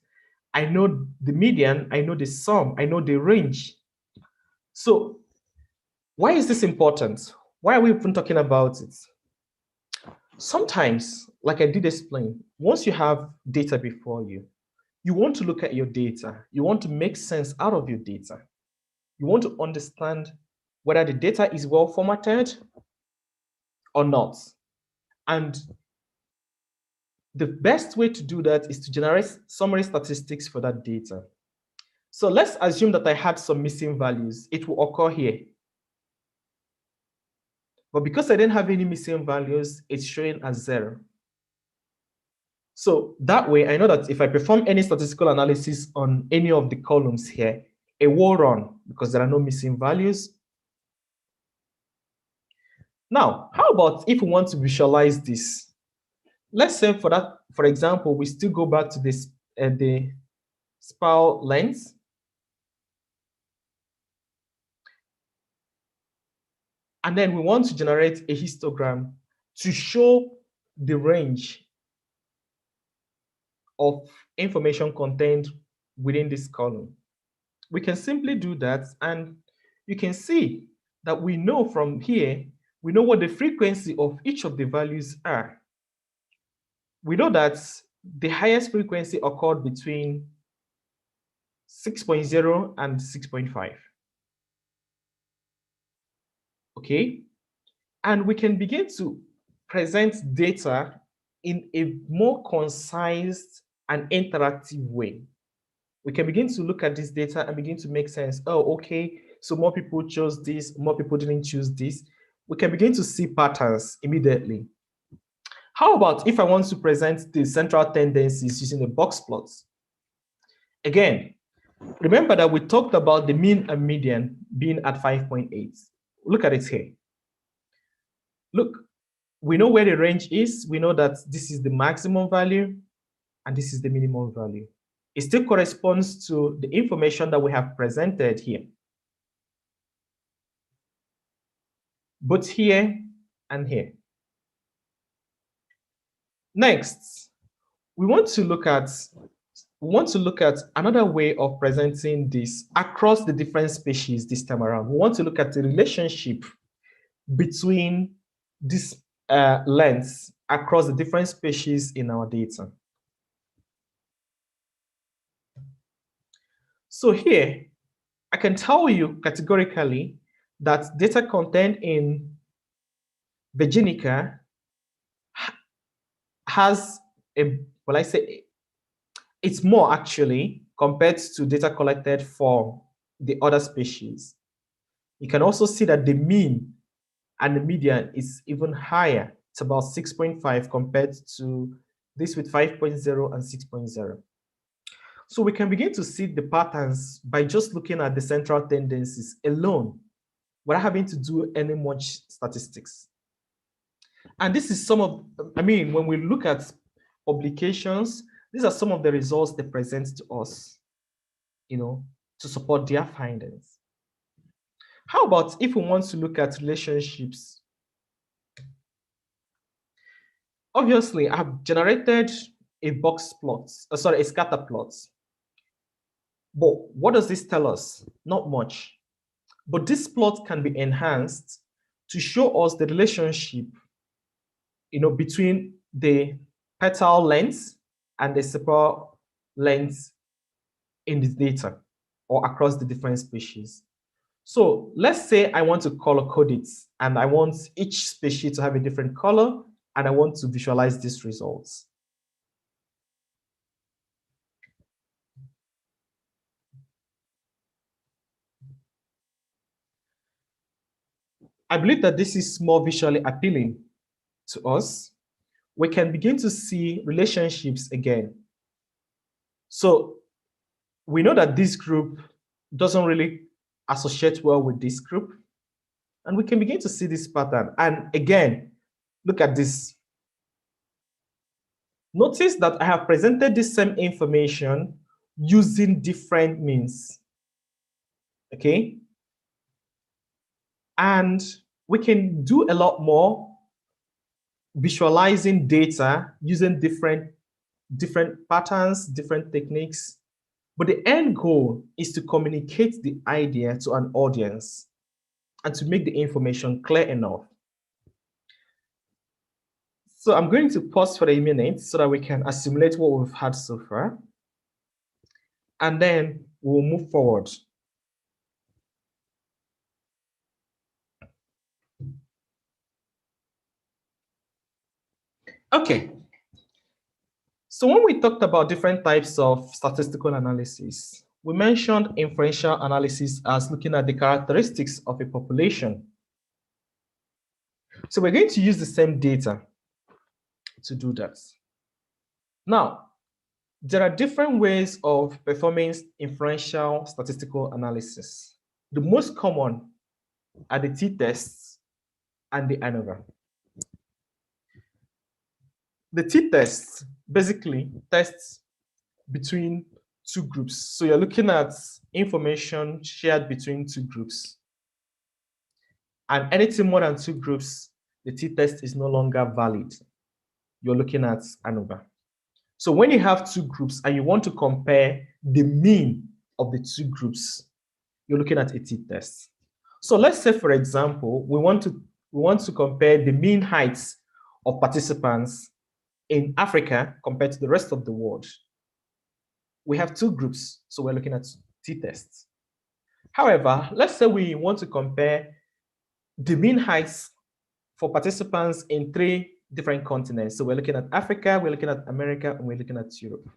I know the median, I know the sum, I know the range. So why is this important? Why are we even talking about it? Sometimes, like I did explain, once you have data before you, you want to look at your data. You want to make sense out of your data. You want to understand whether the data is well formatted or not. And the best way to do that is to generate summary statistics for that data. So let's assume that I had some missing values. It will occur here. But because I didn't have any missing values, it's showing as 0. So that way, I know that if I perform any statistical analysis on any of the columns here, it will run because there are no missing values. Now, how about if we want to visualize this? Let's say for that, for example, we still go back to this the spiral length. And then we want to generate a histogram to show the range of information contained within this column. We can simply do that, and you can see that we know from here, we know what the frequency of each of the values are. We know that the highest frequency occurred between 6.0 and 6.5. Okay, and we can begin to present data in a more concise and interactive way. We can begin to look at this data and begin to make sense. Oh, okay, so more people chose this, more people didn't choose this. We can begin to see patterns immediately. How about if I want to present the central tendencies using the box plots? Again, remember that we talked about the mean and median being at 5.8. Look at it here. Look, we know where the range is. We know that this is the maximum value and this is the minimum value. It still corresponds to the information that we have presented here. Both here and here. Next, we want to look at another way of presenting this across the different species this time around. We want to look at the relationship between these lengths across the different species in our data. So here, I can tell you categorically that data contained in Virginica has it's more actually compared to data collected for the other species. You can also see that the mean and the median is even higher. It's about 6.5 compared to this with 5.0 and 6.0. So we can begin to see the patterns by just looking at the central tendencies alone without having to do any much statistics. And this is some of, when we look at publications, these are some of the results they present to us, to support their findings. How about if we want to look at relationships? Obviously, I've generated a box plot, a scatter plot. But what does this tell us? Not much. But this plot can be enhanced to show us the relationship, between the petal length and the sepal length in this data or across the different species. So let's say I want to color code it and I want each species to have a different color and I want to visualize these results. I believe that this is more visually appealing to us. We can begin to see relationships again. So we know that this group doesn't really associate well with this group. And we can begin to see this pattern. And again, look at this. Notice that I have presented the same information using different means. Okay? And we can do a lot more visualizing data using different patterns, different techniques. But the end goal is to communicate the idea to an audience and to make the information clear enough. So I'm going to pause for a minute so that we can assimilate what we've had so far. And then we'll move forward. Okay. So when we talked about different types of statistical analysis, we mentioned inferential analysis as looking at the characteristics of a population. So we're going to use the same data to do that. Now, there are different ways of performing inferential statistical analysis. The most common are the t-tests and the ANOVA. The t-tests basically tests between two groups. So you're looking at information shared between two groups. And anything more than two groups, the t-test is no longer valid. You're looking at ANOVA. So when you have two groups and you want to compare the mean of the two groups, you're looking at a t-test. So let's say, for example, we want to compare the mean heights of participants in Africa compared to the rest of the world, we have two groups. So we're looking at t-tests. However, let's say we want to compare the mean heights for participants in 3 different continents. So we're looking at Africa, we're looking at America, and we're looking at Europe.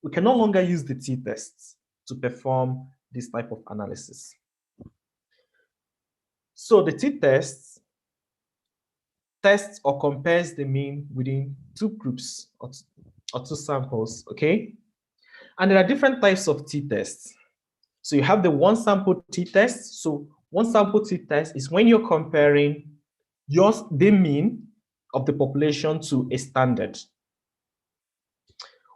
We can no longer use the t-tests to perform this type of analysis. So the t-tests tests or compares the mean within 2 groups or 2 samples, okay? And there are different types of t-tests. So you have the one sample t-test. So one sample t-test is when you're comparing the mean of the population to a standard.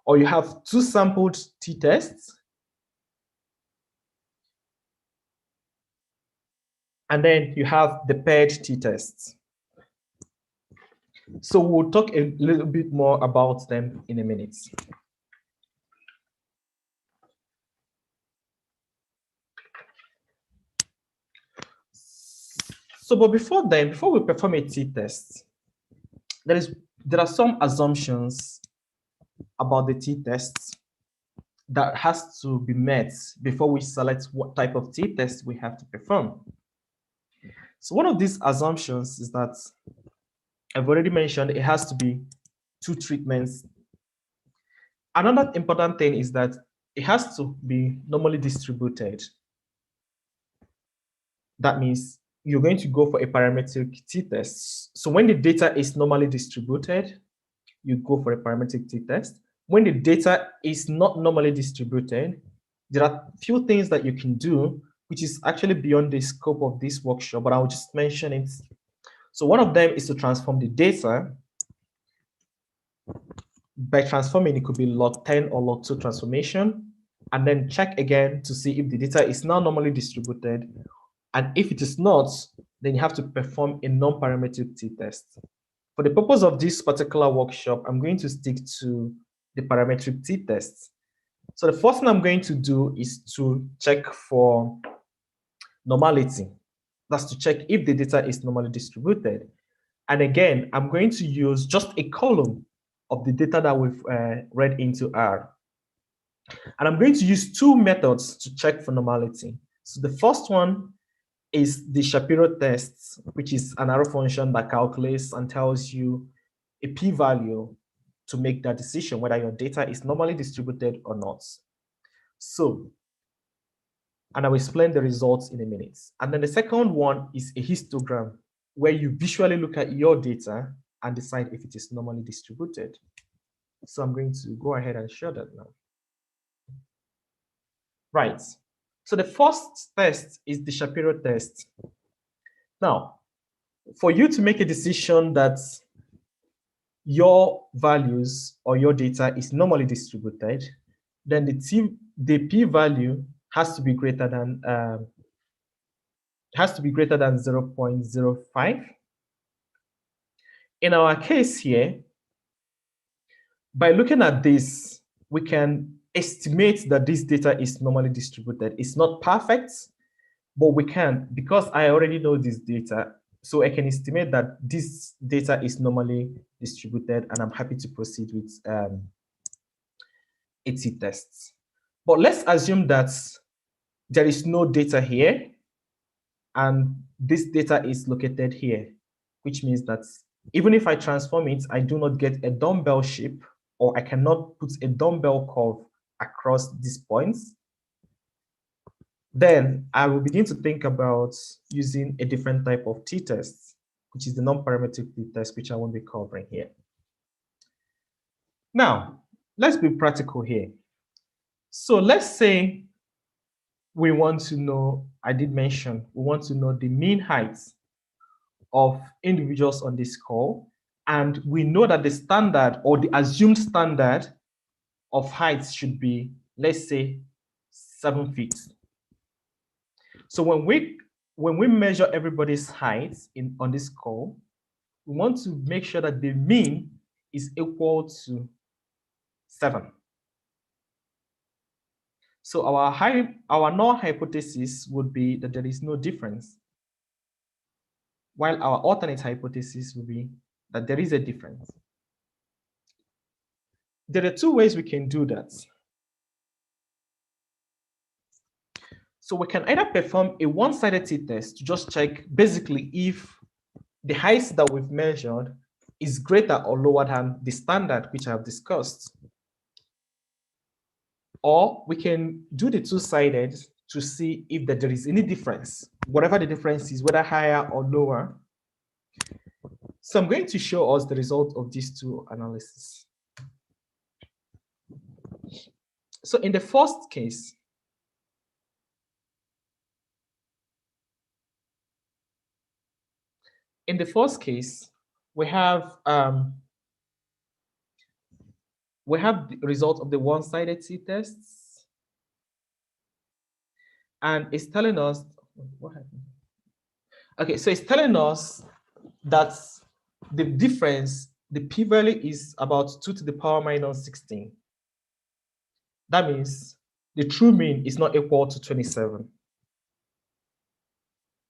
Or you have 2 sampled t-tests. And then you have the paired t-tests. So we'll talk a little bit more about them in a minute. So, but before we perform a t-test, there are some assumptions about the t-tests that has to be met before we select what type of t-test we have to perform. So one of these assumptions is that I've already mentioned it has to be 2 treatments. Another important thing is that it has to be normally distributed. That means you're going to go for a parametric t-test. So when the data is normally distributed, you go for a parametric t-test. When the data is not normally distributed, there are a few things that you can do, which is actually beyond the scope of this workshop, but I'll just mention it. So one of them is to transform the data. By transforming, it could be log 10 or log 2 transformation, and then check again to see if the data is now normally distributed. And if it is not, then you have to perform a non-parametric t-test. For the purpose of this particular workshop, I'm going to stick to the parametric t-test. So the first thing I'm going to do is to check for normality. That's to check if the data is normally distributed. And again, I'm going to use just a column of the data that we've read into R. And I'm going to use 2 methods to check for normality. So the first one is the Shapiro test, which is an arrow function that calculates and tells you a p-value to make that decision whether your data is normally distributed or not. So, and I will explain the results in a minute. And then the second one is a histogram, where you visually look at your data and decide if it is normally distributed. So I'm going to go ahead and show that now. Right. So the first test is the Shapiro test. Now, for you to make a decision that your values or your data is normally distributed, then the p-value has to be greater than 0.05. In our case here, by looking at this, we can estimate that this data is normally distributed. It's not perfect, but we can, because I already know this data, so I can estimate that this data is normally distributed, and I'm happy to proceed with a t-test. But let's assume that there is no data here, and this data is located here, which means that even if I transform it, I do not get a dumbbell shape, or I cannot put a dumbbell curve across these points. Then I will begin to think about using a different type of t-test, which is the non-parametric t-test, which I won't be covering here. Now, let's be practical here. So let's say we want to know, I did mention, we want to know the mean heights of individuals on this call. And we know that the standard or the assumed standard of heights should be, let's say, 7 feet. So when we measure everybody's height on this call, we want to make sure that the mean is equal to 7. So our null hypothesis would be that there is no difference, while our alternate hypothesis would be that there is a difference. There are two ways we can do that. So we can either perform a one-sided t-test to just check basically if the height that we've measured is greater or lower than the standard which I have discussed. Or we can do the two-sided to see if there is any difference, whatever the difference is, whether higher or lower. So I'm going to show us the result of these two analyses. So in the first case, we have the result of the one-sided t-tests, and it's telling us what happened. Okay, so it's telling us that the difference, the p-value is about 2 to the power minus 16. That means the true mean is not equal to 27.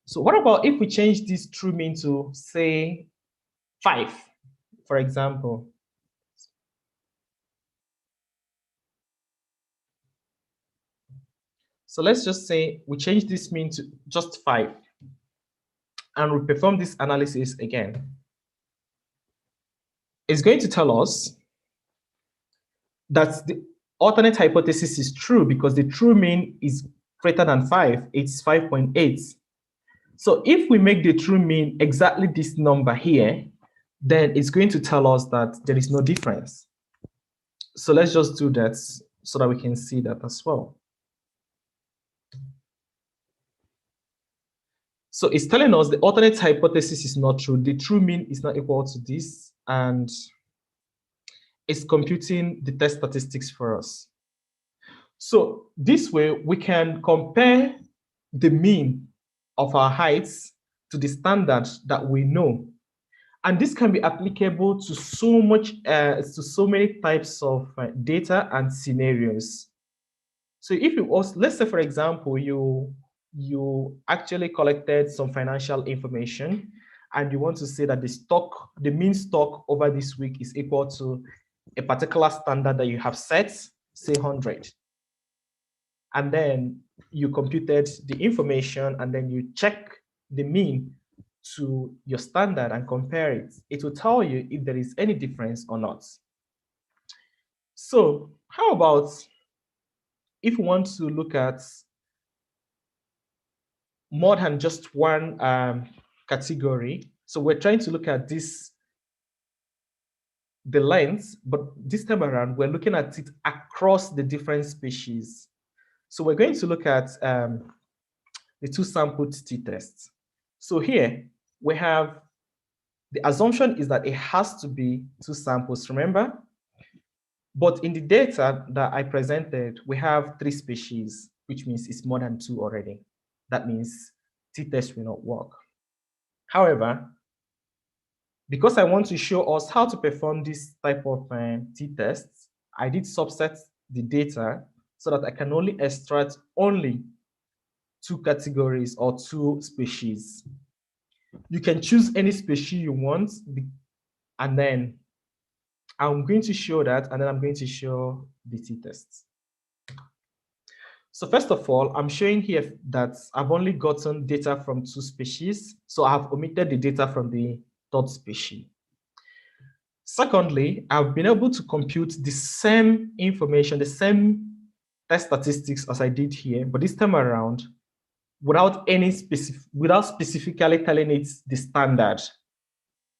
So what about if we change this true mean to, say, 5, for example? So let's just say we change this mean to just 5, and we perform this analysis again. It's going to tell us that the alternate hypothesis is true because the true mean is greater than 5. It's 5.8. So if we make the true mean exactly this number here, then it's going to tell us that there is no difference. So let's just do that so that we can see that as well. So it's telling us the alternate hypothesis is not true. The true mean is not equal to this, and it's computing the test statistics for us. So this way we can compare the mean of our heights to the standard that we know. And this can be applicable to so many types of data and scenarios. So if you also, let's say for example, you actually collected some financial information and you want to say that the mean stock over this week is equal to a particular standard that you have set, say 100. And then you computed the information and then you check the mean to your standard and compare it. It will tell you if there is any difference or not. So how about if we want to look at more than just one category? So we're trying to look at the length, but this time around, we're looking at it across the different species. So we're going to look at the two sampled t-tests. So here we have, the assumption is that it has to be 2 samples, remember? But in the data that I presented, we have 3 species, which means it's more than 2 already. That means t-test will not work. However, because I want to show us how to perform this type of t-tests, I did subset the data so that I can only extract only 2 categories or 2 species. You can choose any species you want, and then I'm going to show that, and then I'm going to show the t-tests. So first of all, I'm showing here that I've only gotten data from 2 species, so I've omitted the data from the 3rd species. Secondly, I've been able to compute the same information, the same test statistics as I did here, but this time around, without specifically telling it the standard.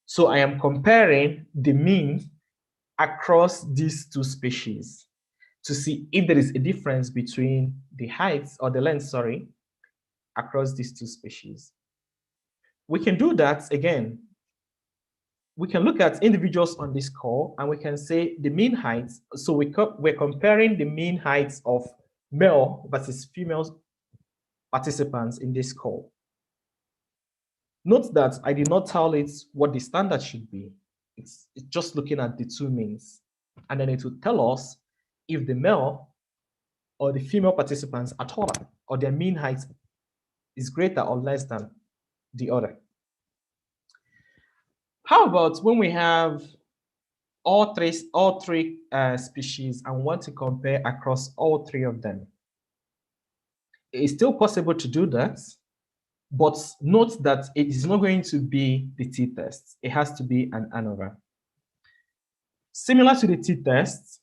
So I am comparing the mean across these 2 species to see if there is a difference between the heights or the length, sorry, across these 2 species. We can do that again. We can look at individuals on this call and we can say the mean heights. So we're comparing the mean heights of male versus female participants in this call. Note that I did not tell it what the standard should be. It's just looking at the 2 means. And then it will tell us if the male or the female participants are taller or their mean height is greater or less than the other. How about when we have all three species and want to compare across all three of them. It's still possible to do that, but note that it is not going to be the t-test. It has to be an ANOVA. Similar to the t-test,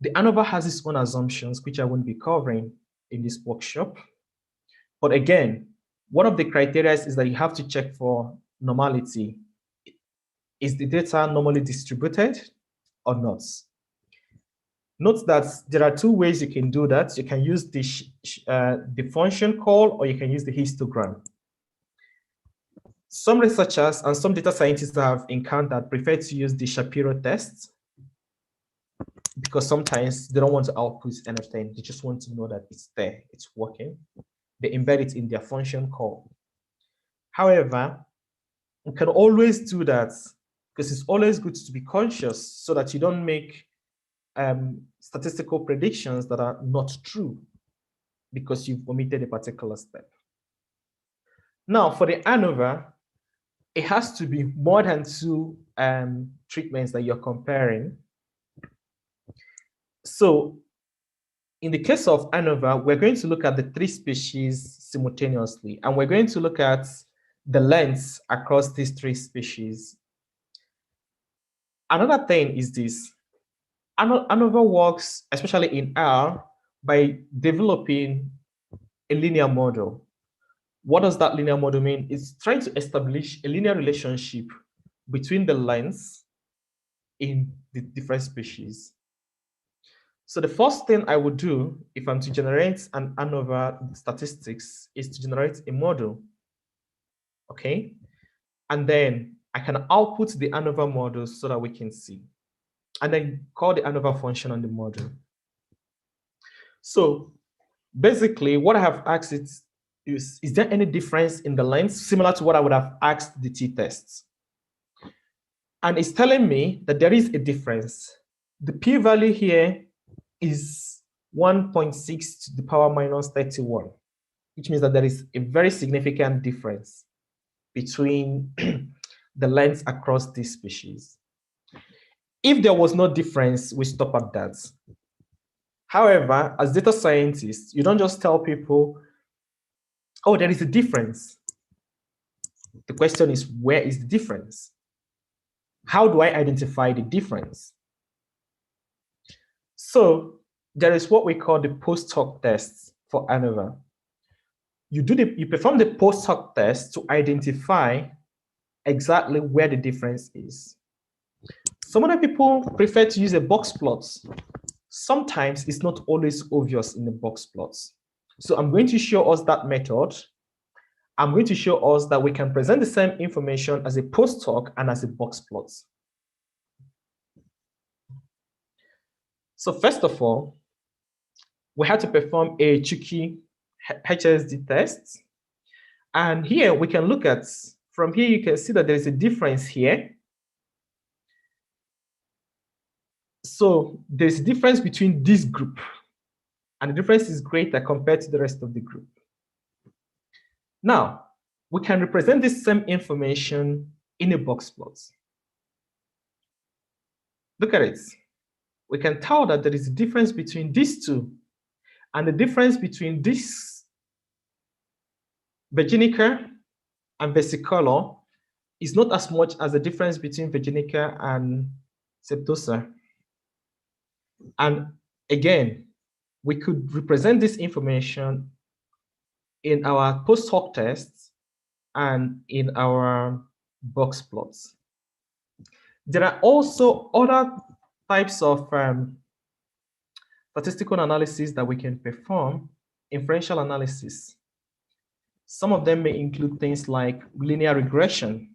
the ANOVA has its own assumptions, which I won't be covering in this workshop. But again, one of the criteria is that you have to check for normality. Is the data normally distributed or not? Note that there are two ways you can do that. You can use the function call, or you can use the histogram. Some researchers and some data scientists have encountered prefer to use the Shapiro test because sometimes they don't want to output anything. They just want to know that it's there, it's working. They embed it in their function call. However, you can always do that because it's always good to be conscious so that you don't make statistical predictions that are not true because you've omitted a particular step. Now, for the ANOVA, it has to be more than two treatments that you're comparing. So in the case of ANOVA, we're going to look at the three species simultaneously, and we're going to look at the lengths across these three species. Another thing is this. ANOVA works, especially in R, by developing a linear model. What does that linear model mean? It's trying to establish a linear relationship between the lengths in the different species. So the first thing I would do if I'm to generate an ANOVA statistics is to generate a model, okay? And then I can output the ANOVA model so that we can see, and then call the ANOVA function on the model. So basically what I have asked is there any difference in the length, similar to what I would have asked the t-tests? And it's telling me that there is a difference. The p-value here is 1.6 to the power minus 31, which means that there is a very significant difference between the lengths across these species. If there was no difference, we stop at that. However, as data scientists, you don't just tell people, oh, there is a difference. The question is, where is the difference? How do I identify the difference? So there is what we call the post hoc test for ANOVA. You perform the post hoc test to identify exactly where the difference is. Some other people prefer to use a box plot. Sometimes it's not always obvious in the box plots. So I'm going to show us that method. I'm going to show us that we can present the same information as a post hoc and as a box plot. So first of all, we have to perform a Chibuike HSD test. And here we can look at, from here you can see that there is a difference here. So there's a difference between this group, and the difference is greater compared to the rest of the group. Now, we can represent this same information in a box plot. Look at it. We can tell that there is a difference between these two, and the difference between this Virginica and versicolor is not as much as the difference between Virginica and Septosa. And again, we could represent this information in our post hoc tests and in our box plots. There are also other types of statistical analysis that we can perform, inferential analysis. Some of them may include things like linear regression.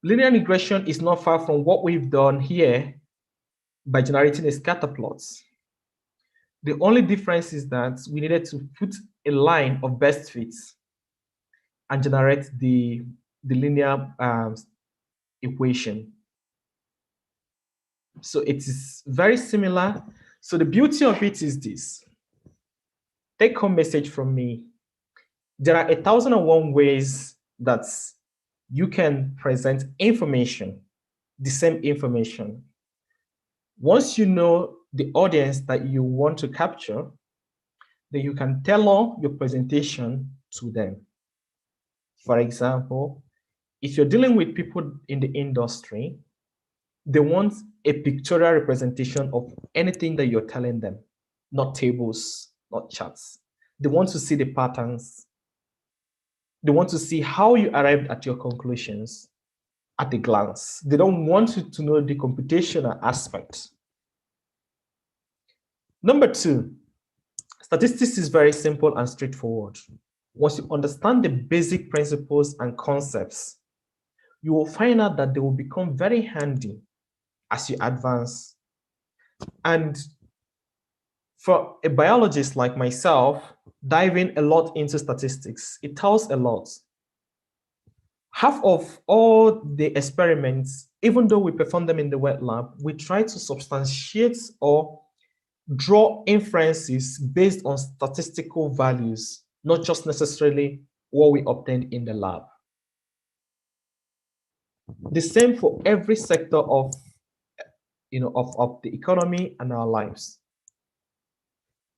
Linear regression is not far from what we've done here by generating a scatter plot. The only difference is that we needed to put a line of best fits and generate the linear equation. So it is very similar. So the beauty of it is this. Take home message from me. There are 1,001 ways that you can present information the same information. Once you know the audience that you want to capture, then you can tailor your presentation to them. For example, if you're dealing with people in the industry, they want a pictorial representation of anything that you're telling them, not tables, not charts. They want to see the patterns. They want to see how you arrived at your conclusions at a glance. They don't want you to know the computational aspect. Number two, statistics is very simple and straightforward. Once you understand the basic principles and concepts, you will find out that they will become very handy as you advance. And for a biologist like myself, diving a lot into statistics, it tells a lot. Half of all the experiments, even though we perform them in the wet lab, we try to substantiate or draw inferences based on statistical values, not just necessarily what we obtained in the lab. The same for every sector of, of the economy and our lives.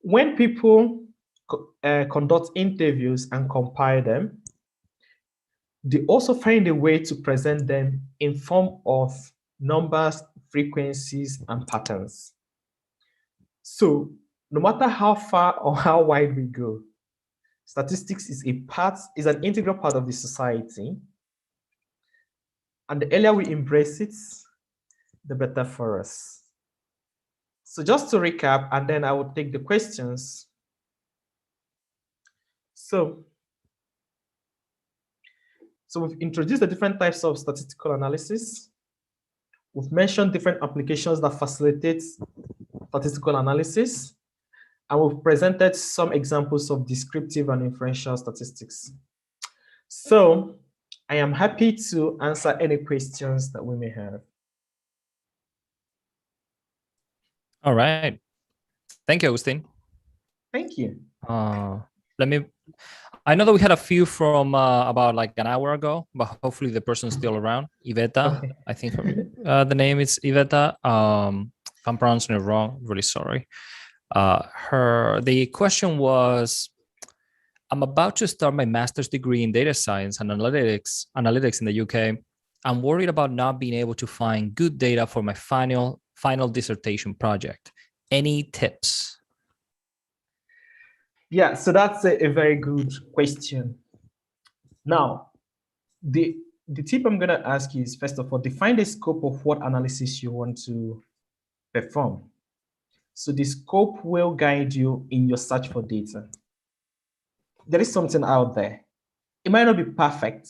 When people conduct interviews and compile them, they also find a way to present them in form of numbers, frequencies, and patterns. So no matter how far or how wide we go, statistics is an integral part of the society. And the earlier we embrace it, the better for us. So just to recap, and then I will take the questions. So we've introduced the different types of statistical analysis. We've mentioned different applications that facilitate statistical analysis. And we've presented some examples of descriptive and inferential statistics. So I am happy to answer any questions that we may have. All right. Thank you, Augustine. Thank you. I know that we had a few from about like an hour ago, but hopefully the person's still around. Iveta, okay. I think the name is Iveta. If I'm pronouncing it wrong, really sorry. The question was, I'm about to start my master's degree in data science and analytics in the UK. I'm worried about not being able to find good data for my final dissertation project. Any tips? Yeah, so that's a very good question. Now, the tip I'm going to ask you is, first of all, define the scope of what analysis you want to perform. So the scope will guide you in your search for data. There is something out there. It might not be perfect,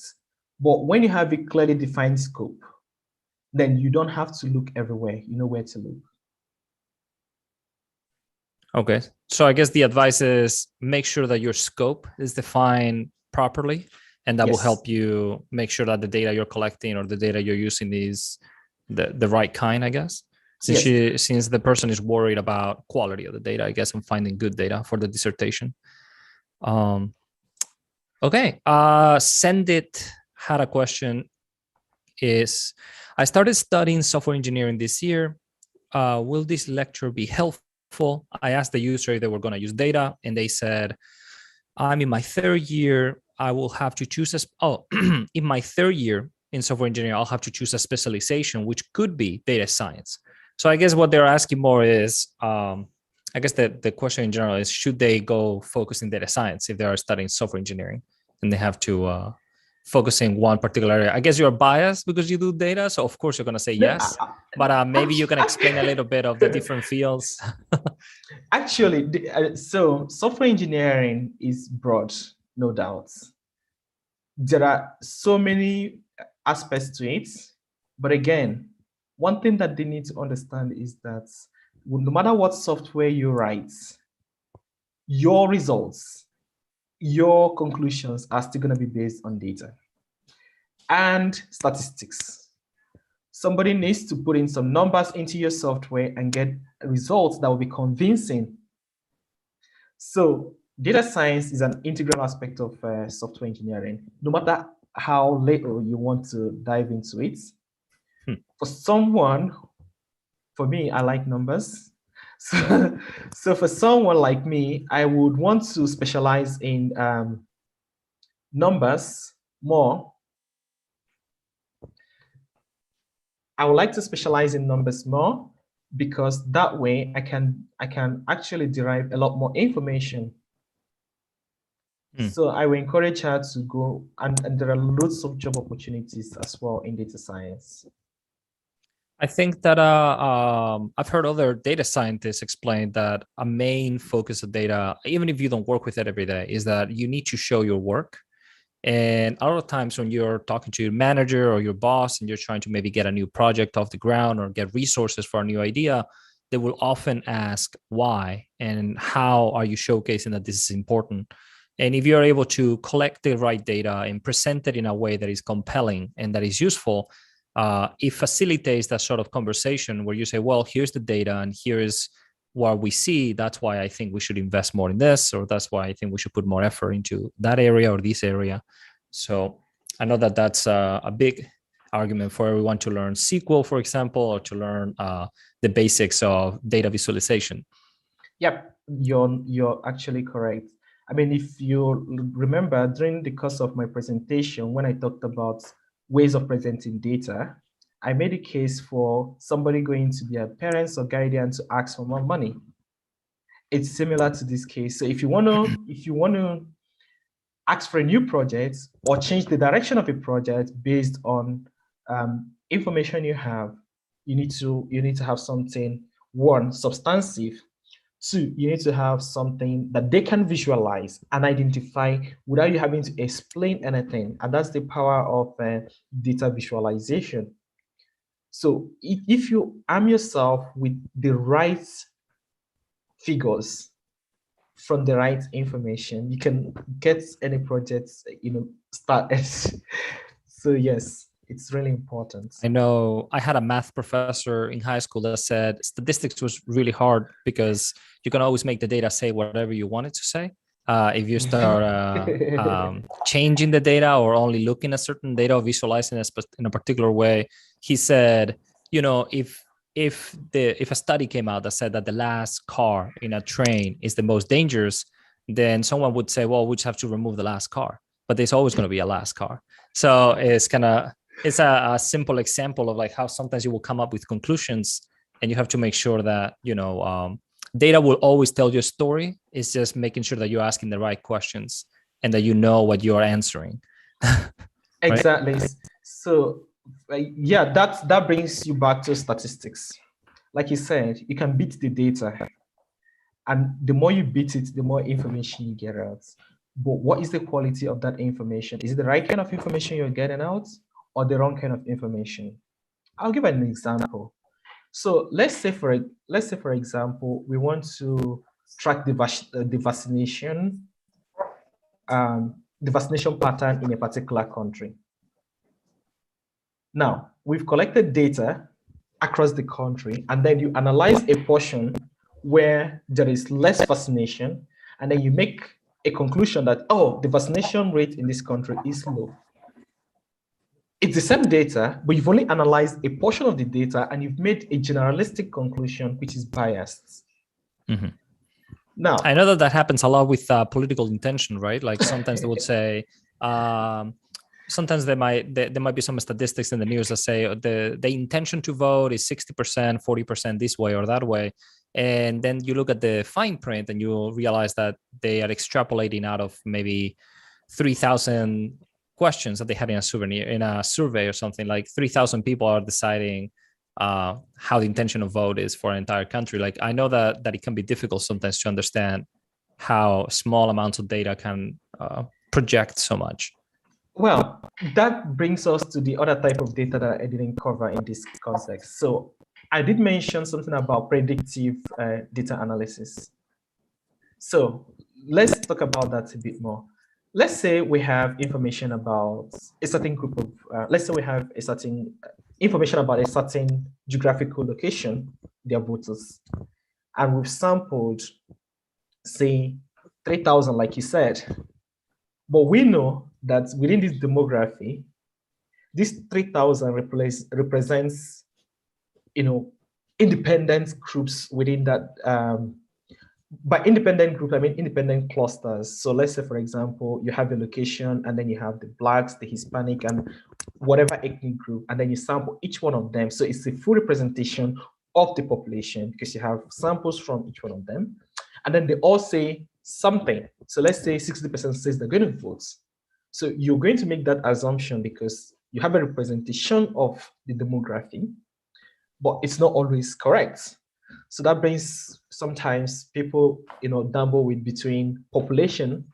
but when you have a clearly defined scope, then you don't have to look everywhere. You know where to look. Okay, so I guess the advice is make sure that your scope is defined properly, and that will help you make sure that the data you're collecting or the data you're using is the right kind, I guess. Since the person is worried about quality of the data, I guess, and finding good data for the dissertation. Okay, Sendit had a question. I started studying software engineering this year. Will this lecture be helpful? I asked the user if they were going to use data, and they said, I'm in my third year. I will have to choose in my third year in software engineering, I'll have to choose a specialization, which could be data science. So I guess what they're asking more is, I guess the question in general is, should they go focus in data science if they are studying software engineering and they have to focus in one particular area? I guess you're biased because you do data, so of course you're going to say yes, but maybe you can explain a little bit of the different fields. Actually, so software engineering is broad, no doubt. There are so many aspects to it, but again, one thing that they need to understand is that no matter what software you write, your results, your conclusions are still going to be based on data and statistics. Somebody needs to put in some numbers into your software and get results that will be convincing. So data science is an integral aspect of software engineering, no matter how little you want to dive into it. For someone, for me, I like numbers. So for someone like me, I would want to specialize in numbers more. I would like to specialize in numbers more because that way I can actually derive a lot more information. So I will encourage her to go, and there are loads of job opportunities as well in data science. I think that I've heard other data scientists explain that a main focus of data, even if you don't work with it every day, is that you need to show your work. And a lot of times when you're talking to your manager or your boss and you're trying to maybe get a new project off the ground or get resources for a new idea, they will often ask why and how are you showcasing that this is important. And if you're able to collect the right data and present it in a way that is compelling and that is useful, it facilitates that sort of conversation where you say, well, here's the data and here is what we see. That's why I think we should invest more in this, or that's why I think we should put more effort into that area or this area. So I know that that's a big argument for everyone to learn SQL, for example, or to learn the basics of data visualization. Yep, you're actually correct. I mean, if you remember during the course of my presentation, when I talked about ways of presenting data, I made a case for somebody going to their parents or guardian to ask for more money. It's similar to this case. So if you want to ask for a new project or change the direction of a project based on information you have, you need to have something, one, substantive. Two, you need to have something that they can visualize and identify without you having to explain anything. And that's the power of data visualization. So if you arm yourself with the right figures from the right information, you can get any projects, started. So yes, it's really important. I know I had a math professor in high school that said statistics was really hard because you can always make the data say whatever you want it to say. If you start changing the data or only looking at certain data or visualizing it in a particular way, he said, if a study came out that said that the last car in a train is the most dangerous, then someone would say, well, we just have to remove the last car. But there's always going to be a last car. So it's a simple example of like how sometimes you will come up with conclusions and you have to make sure that, data will always tell you a story. It's just making sure that you're asking the right questions and that you know what you're answering. Exactly. So yeah, that brings you back to statistics. Like you said, you can beat the data. And the more you beat it, the more information you get out. But what is the quality of that information? Is it the right kind of information you're getting out or the wrong kind of information? I'll give an example. So let's say for example, we want to track the vaccination pattern in a particular country. Now, we've collected data across the country, and then you analyze a portion where there is less vaccination, and then you make a conclusion that, oh, the vaccination rate in this country is low. It's the same data, but you've only analyzed a portion of the data and you've made a generalistic conclusion, which is biased. Mm-hmm. Now, I know that happens a lot with political intention, right? Like sometimes they would say, sometimes there might be some statistics in the news that say the intention to vote is 60%, 40% this way or that way. And then you look at the fine print and you realize that they are extrapolating out of maybe 3,000 questions that they had in a survey or something. Like 3,000 people are deciding how the intention of vote is for an entire country. Like I know that it can be difficult sometimes to understand how small amounts of data can project so much. Well, that brings us to the other type of data that I didn't cover in this context. So I did mention something about predictive data analysis. So let's talk about that a bit more. Let's say we have information about a certain group of, let's say we have a certain information about a certain geographical location, their voters, and we've sampled, say, 3,000, like you said. But we know that within this demography, This 3,000 represents, independent groups within that. By independent group, I mean independent clusters. So let's say, for example, you have a location, and then you have the Blacks, the Hispanic, and whatever ethnic group, and then you sample each one of them. So it's a full representation of the population because you have samples from each one of them. And then they all say something. So let's say 60% says they're going to vote. So you're going to make that assumption because you have a representation of the demography, but it's not always correct. So that brings sometimes people, dabble with between population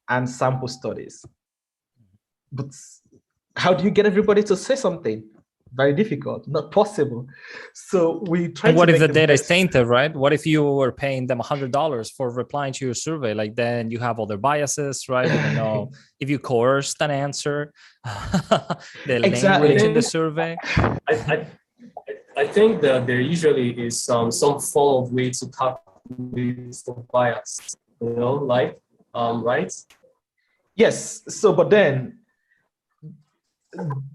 and sample studies. But how do you get everybody to say something? Very difficult, not possible. So we try. And what to if the make data is tainted, right? What if you were paying them $100 for replying to your survey? Like then you have other biases, right? You don't know if you coerced an answer, the Exactly. language in the survey. I think that there usually is some form of way to calculate the bias, right? Yes. So, but then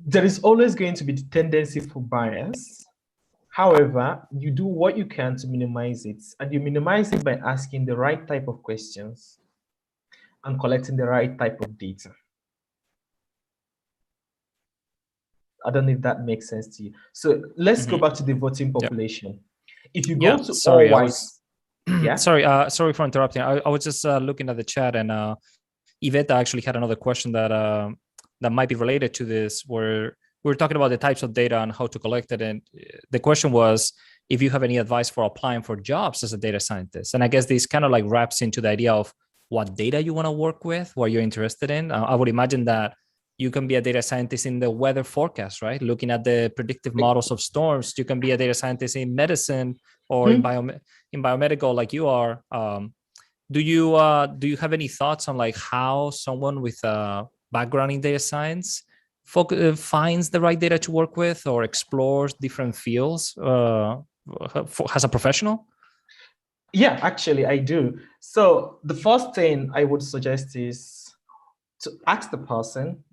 there is always going to be the tendency for bias. However, you do what you can to minimize it, and you minimize it by asking the right type of questions and collecting the right type of data. I don't know if that makes sense to you. So let's go back to the voting population. If you go to all white, sorry for interrupting. I was just looking at the chat, and Yvette actually had another question that that might be related to this, where we're talking about the types of data and how to collect it. And the question was if you have any advice for applying for jobs as a data scientist. And I guess this kind of like wraps into the idea of what data you want to work with, what you're interested in. I would imagine that you can be a data scientist in the weather forecast, right? Looking at the predictive models of storms. You can be a data scientist in medicine or in biomedical, like you are. Do you have any thoughts on like how someone with a background in data science finds the right data to work with or explores different fields as a professional? Yeah, actually, I do. So the first thing I would suggest is to ask the person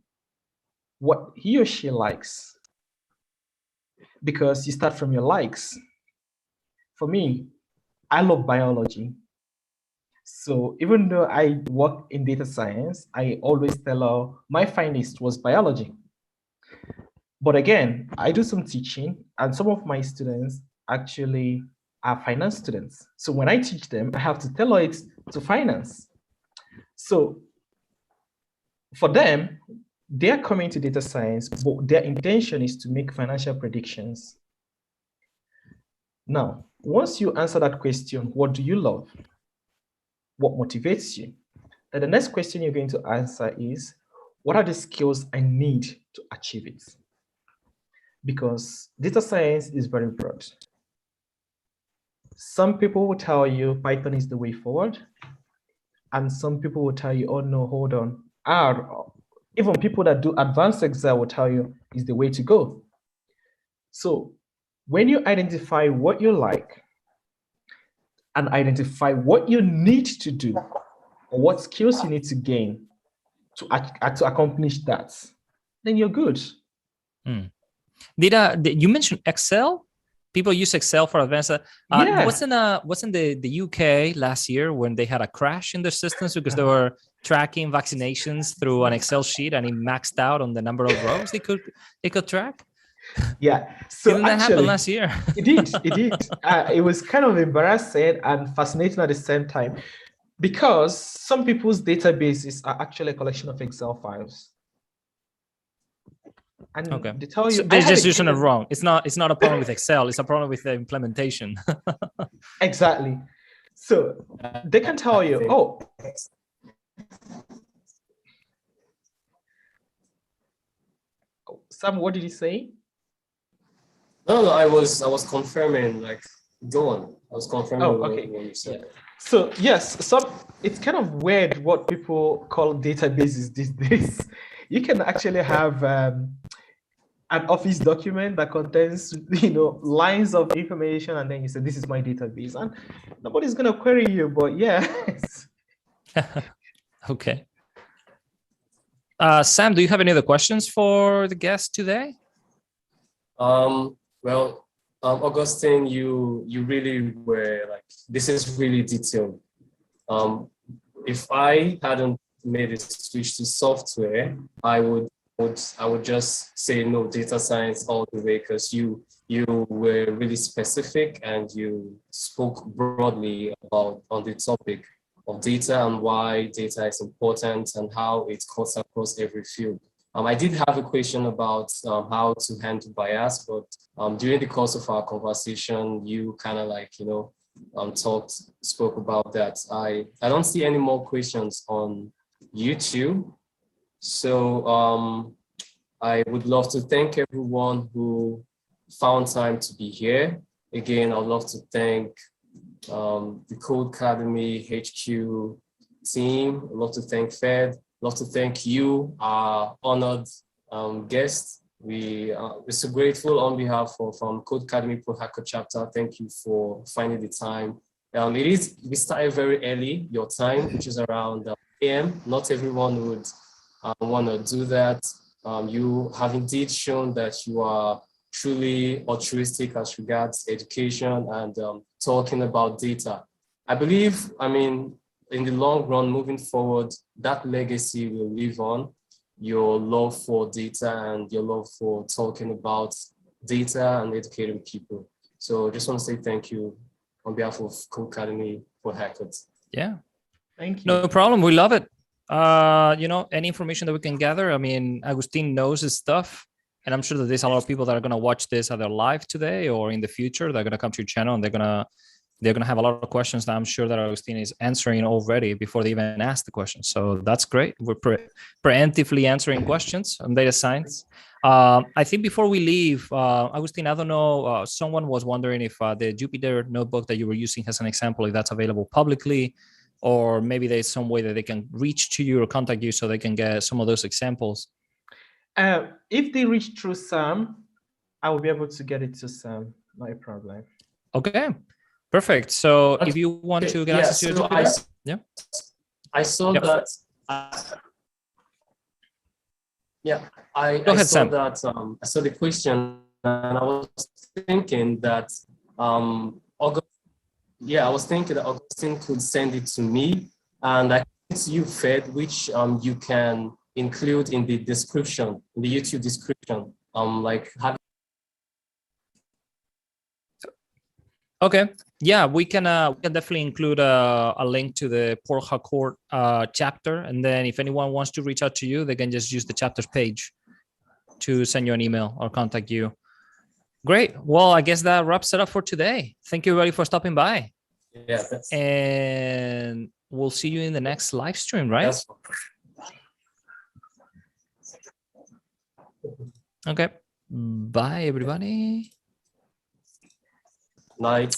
what he or she likes, because you start from your likes. For me, I love biology. So even though I work in data science, I always tell her my finest was biology. But again, I do some teaching, and some of my students actually are finance students. So when I teach them, I have to tell her it's to finance. So for them, they're coming to data science, but their intention is to make financial predictions. Now, once you answer that question, what do you love? What motivates you? Then the next question you're going to answer is, what are the skills I need to achieve it? Because data science is very broad. Some people will tell you Python is the way forward. And some people will tell you, oh no, hold on. R, even people that do advanced Excel will tell you is the way to go. So when you identify what you like and identify what you need to do or what skills you need to gain to accomplish that, then you're good. Did you mention Excel? People use Excel for advanced. Yeah. Wasn't the UK last year when they had a crash in their systems because they were tracking vaccinations through an Excel sheet and it maxed out on the number of rows they could track? Yeah. So didn't that happen last year? It did. It was kind of embarrassing and fascinating at the same time, because some people's databases are actually a collection of Excel files. And they tell you, so they're just using it wrong. It's not a problem with Excel. It's a problem with the implementation. Exactly. So they can tell you, oh, Sam, what did you say? No, I was confirming. Like, go on. I was confirming. Oh, okay. What you said. Yeah. So yes, it's kind of weird what people call databases these days. You can actually have an office document that contains, lines of information, and then you say, this is my database, and nobody's going to query you, but yeah. Okay. Sam, do you have any other questions for the guest today? Well, Augustine, you really were like, this is really detailed. If I hadn't made a switch to software, I would just say no, data science all the way, because you were really specific and you spoke broadly on the topic of data and why data is important and how it cuts across every field. I did have a question about how to handle bias, but during the course of our conversation, you kind of like, spoke about that. I don't see any more questions on YouTube. So I would love to thank everyone who found time to be here. Again, I'd love to thank the Codecademy HQ team. I'd love to thank Fed. Love to thank you, our honored guest. We're so grateful on behalf of Codecademy Port Harcourt Chapter. Thank you for finding the time. We started very early, your time, which is around AM. Not everyone would want to do that. You have indeed shown that you are truly altruistic as regards education and talking about data. I believe, in the long run, moving forward, that legacy will live on. Your love for data and your love for talking about data and educating people. So just want to say thank you on behalf of Codecademy Port Harcourt. Yeah. Thank you. No problem. We love it. Any information that we can gather. Augustine knows his stuff. And I'm sure that there's a lot of people that are going to watch this either live today or in the future. They're going to come to your channel and they're going to have a lot of questions that I'm sure that Augustine is answering already before they even ask the questions. So that's great. We're preemptively answering questions on data science. I think before we leave, Augustine, I don't know, someone was wondering if the Jupyter notebook that you were using as an example, if that's available publicly, or maybe there's some way that they can reach to you or contact you so they can get some of those examples. If they reach through Sam, I will be able to get it to Sam. No problem. Okay. Perfect. So if you want to get access to your Jupyter, I saw that. Go ahead, Sam. I saw the question, and I was thinking that Augustine could send it to me, and I think it's you, Fed, which you can include in the description, in the YouTube description, Okay. Yeah, we can definitely include a link to the Port Harcourt chapter. And then if anyone wants to reach out to you, they can just use the chapters page to send you an email or contact you. Great. Well, I guess that wraps it up for today. Thank you everybody for stopping by. Yeah. And we'll see you in the next live stream, right? Yes. Okay. Bye, everybody. Night.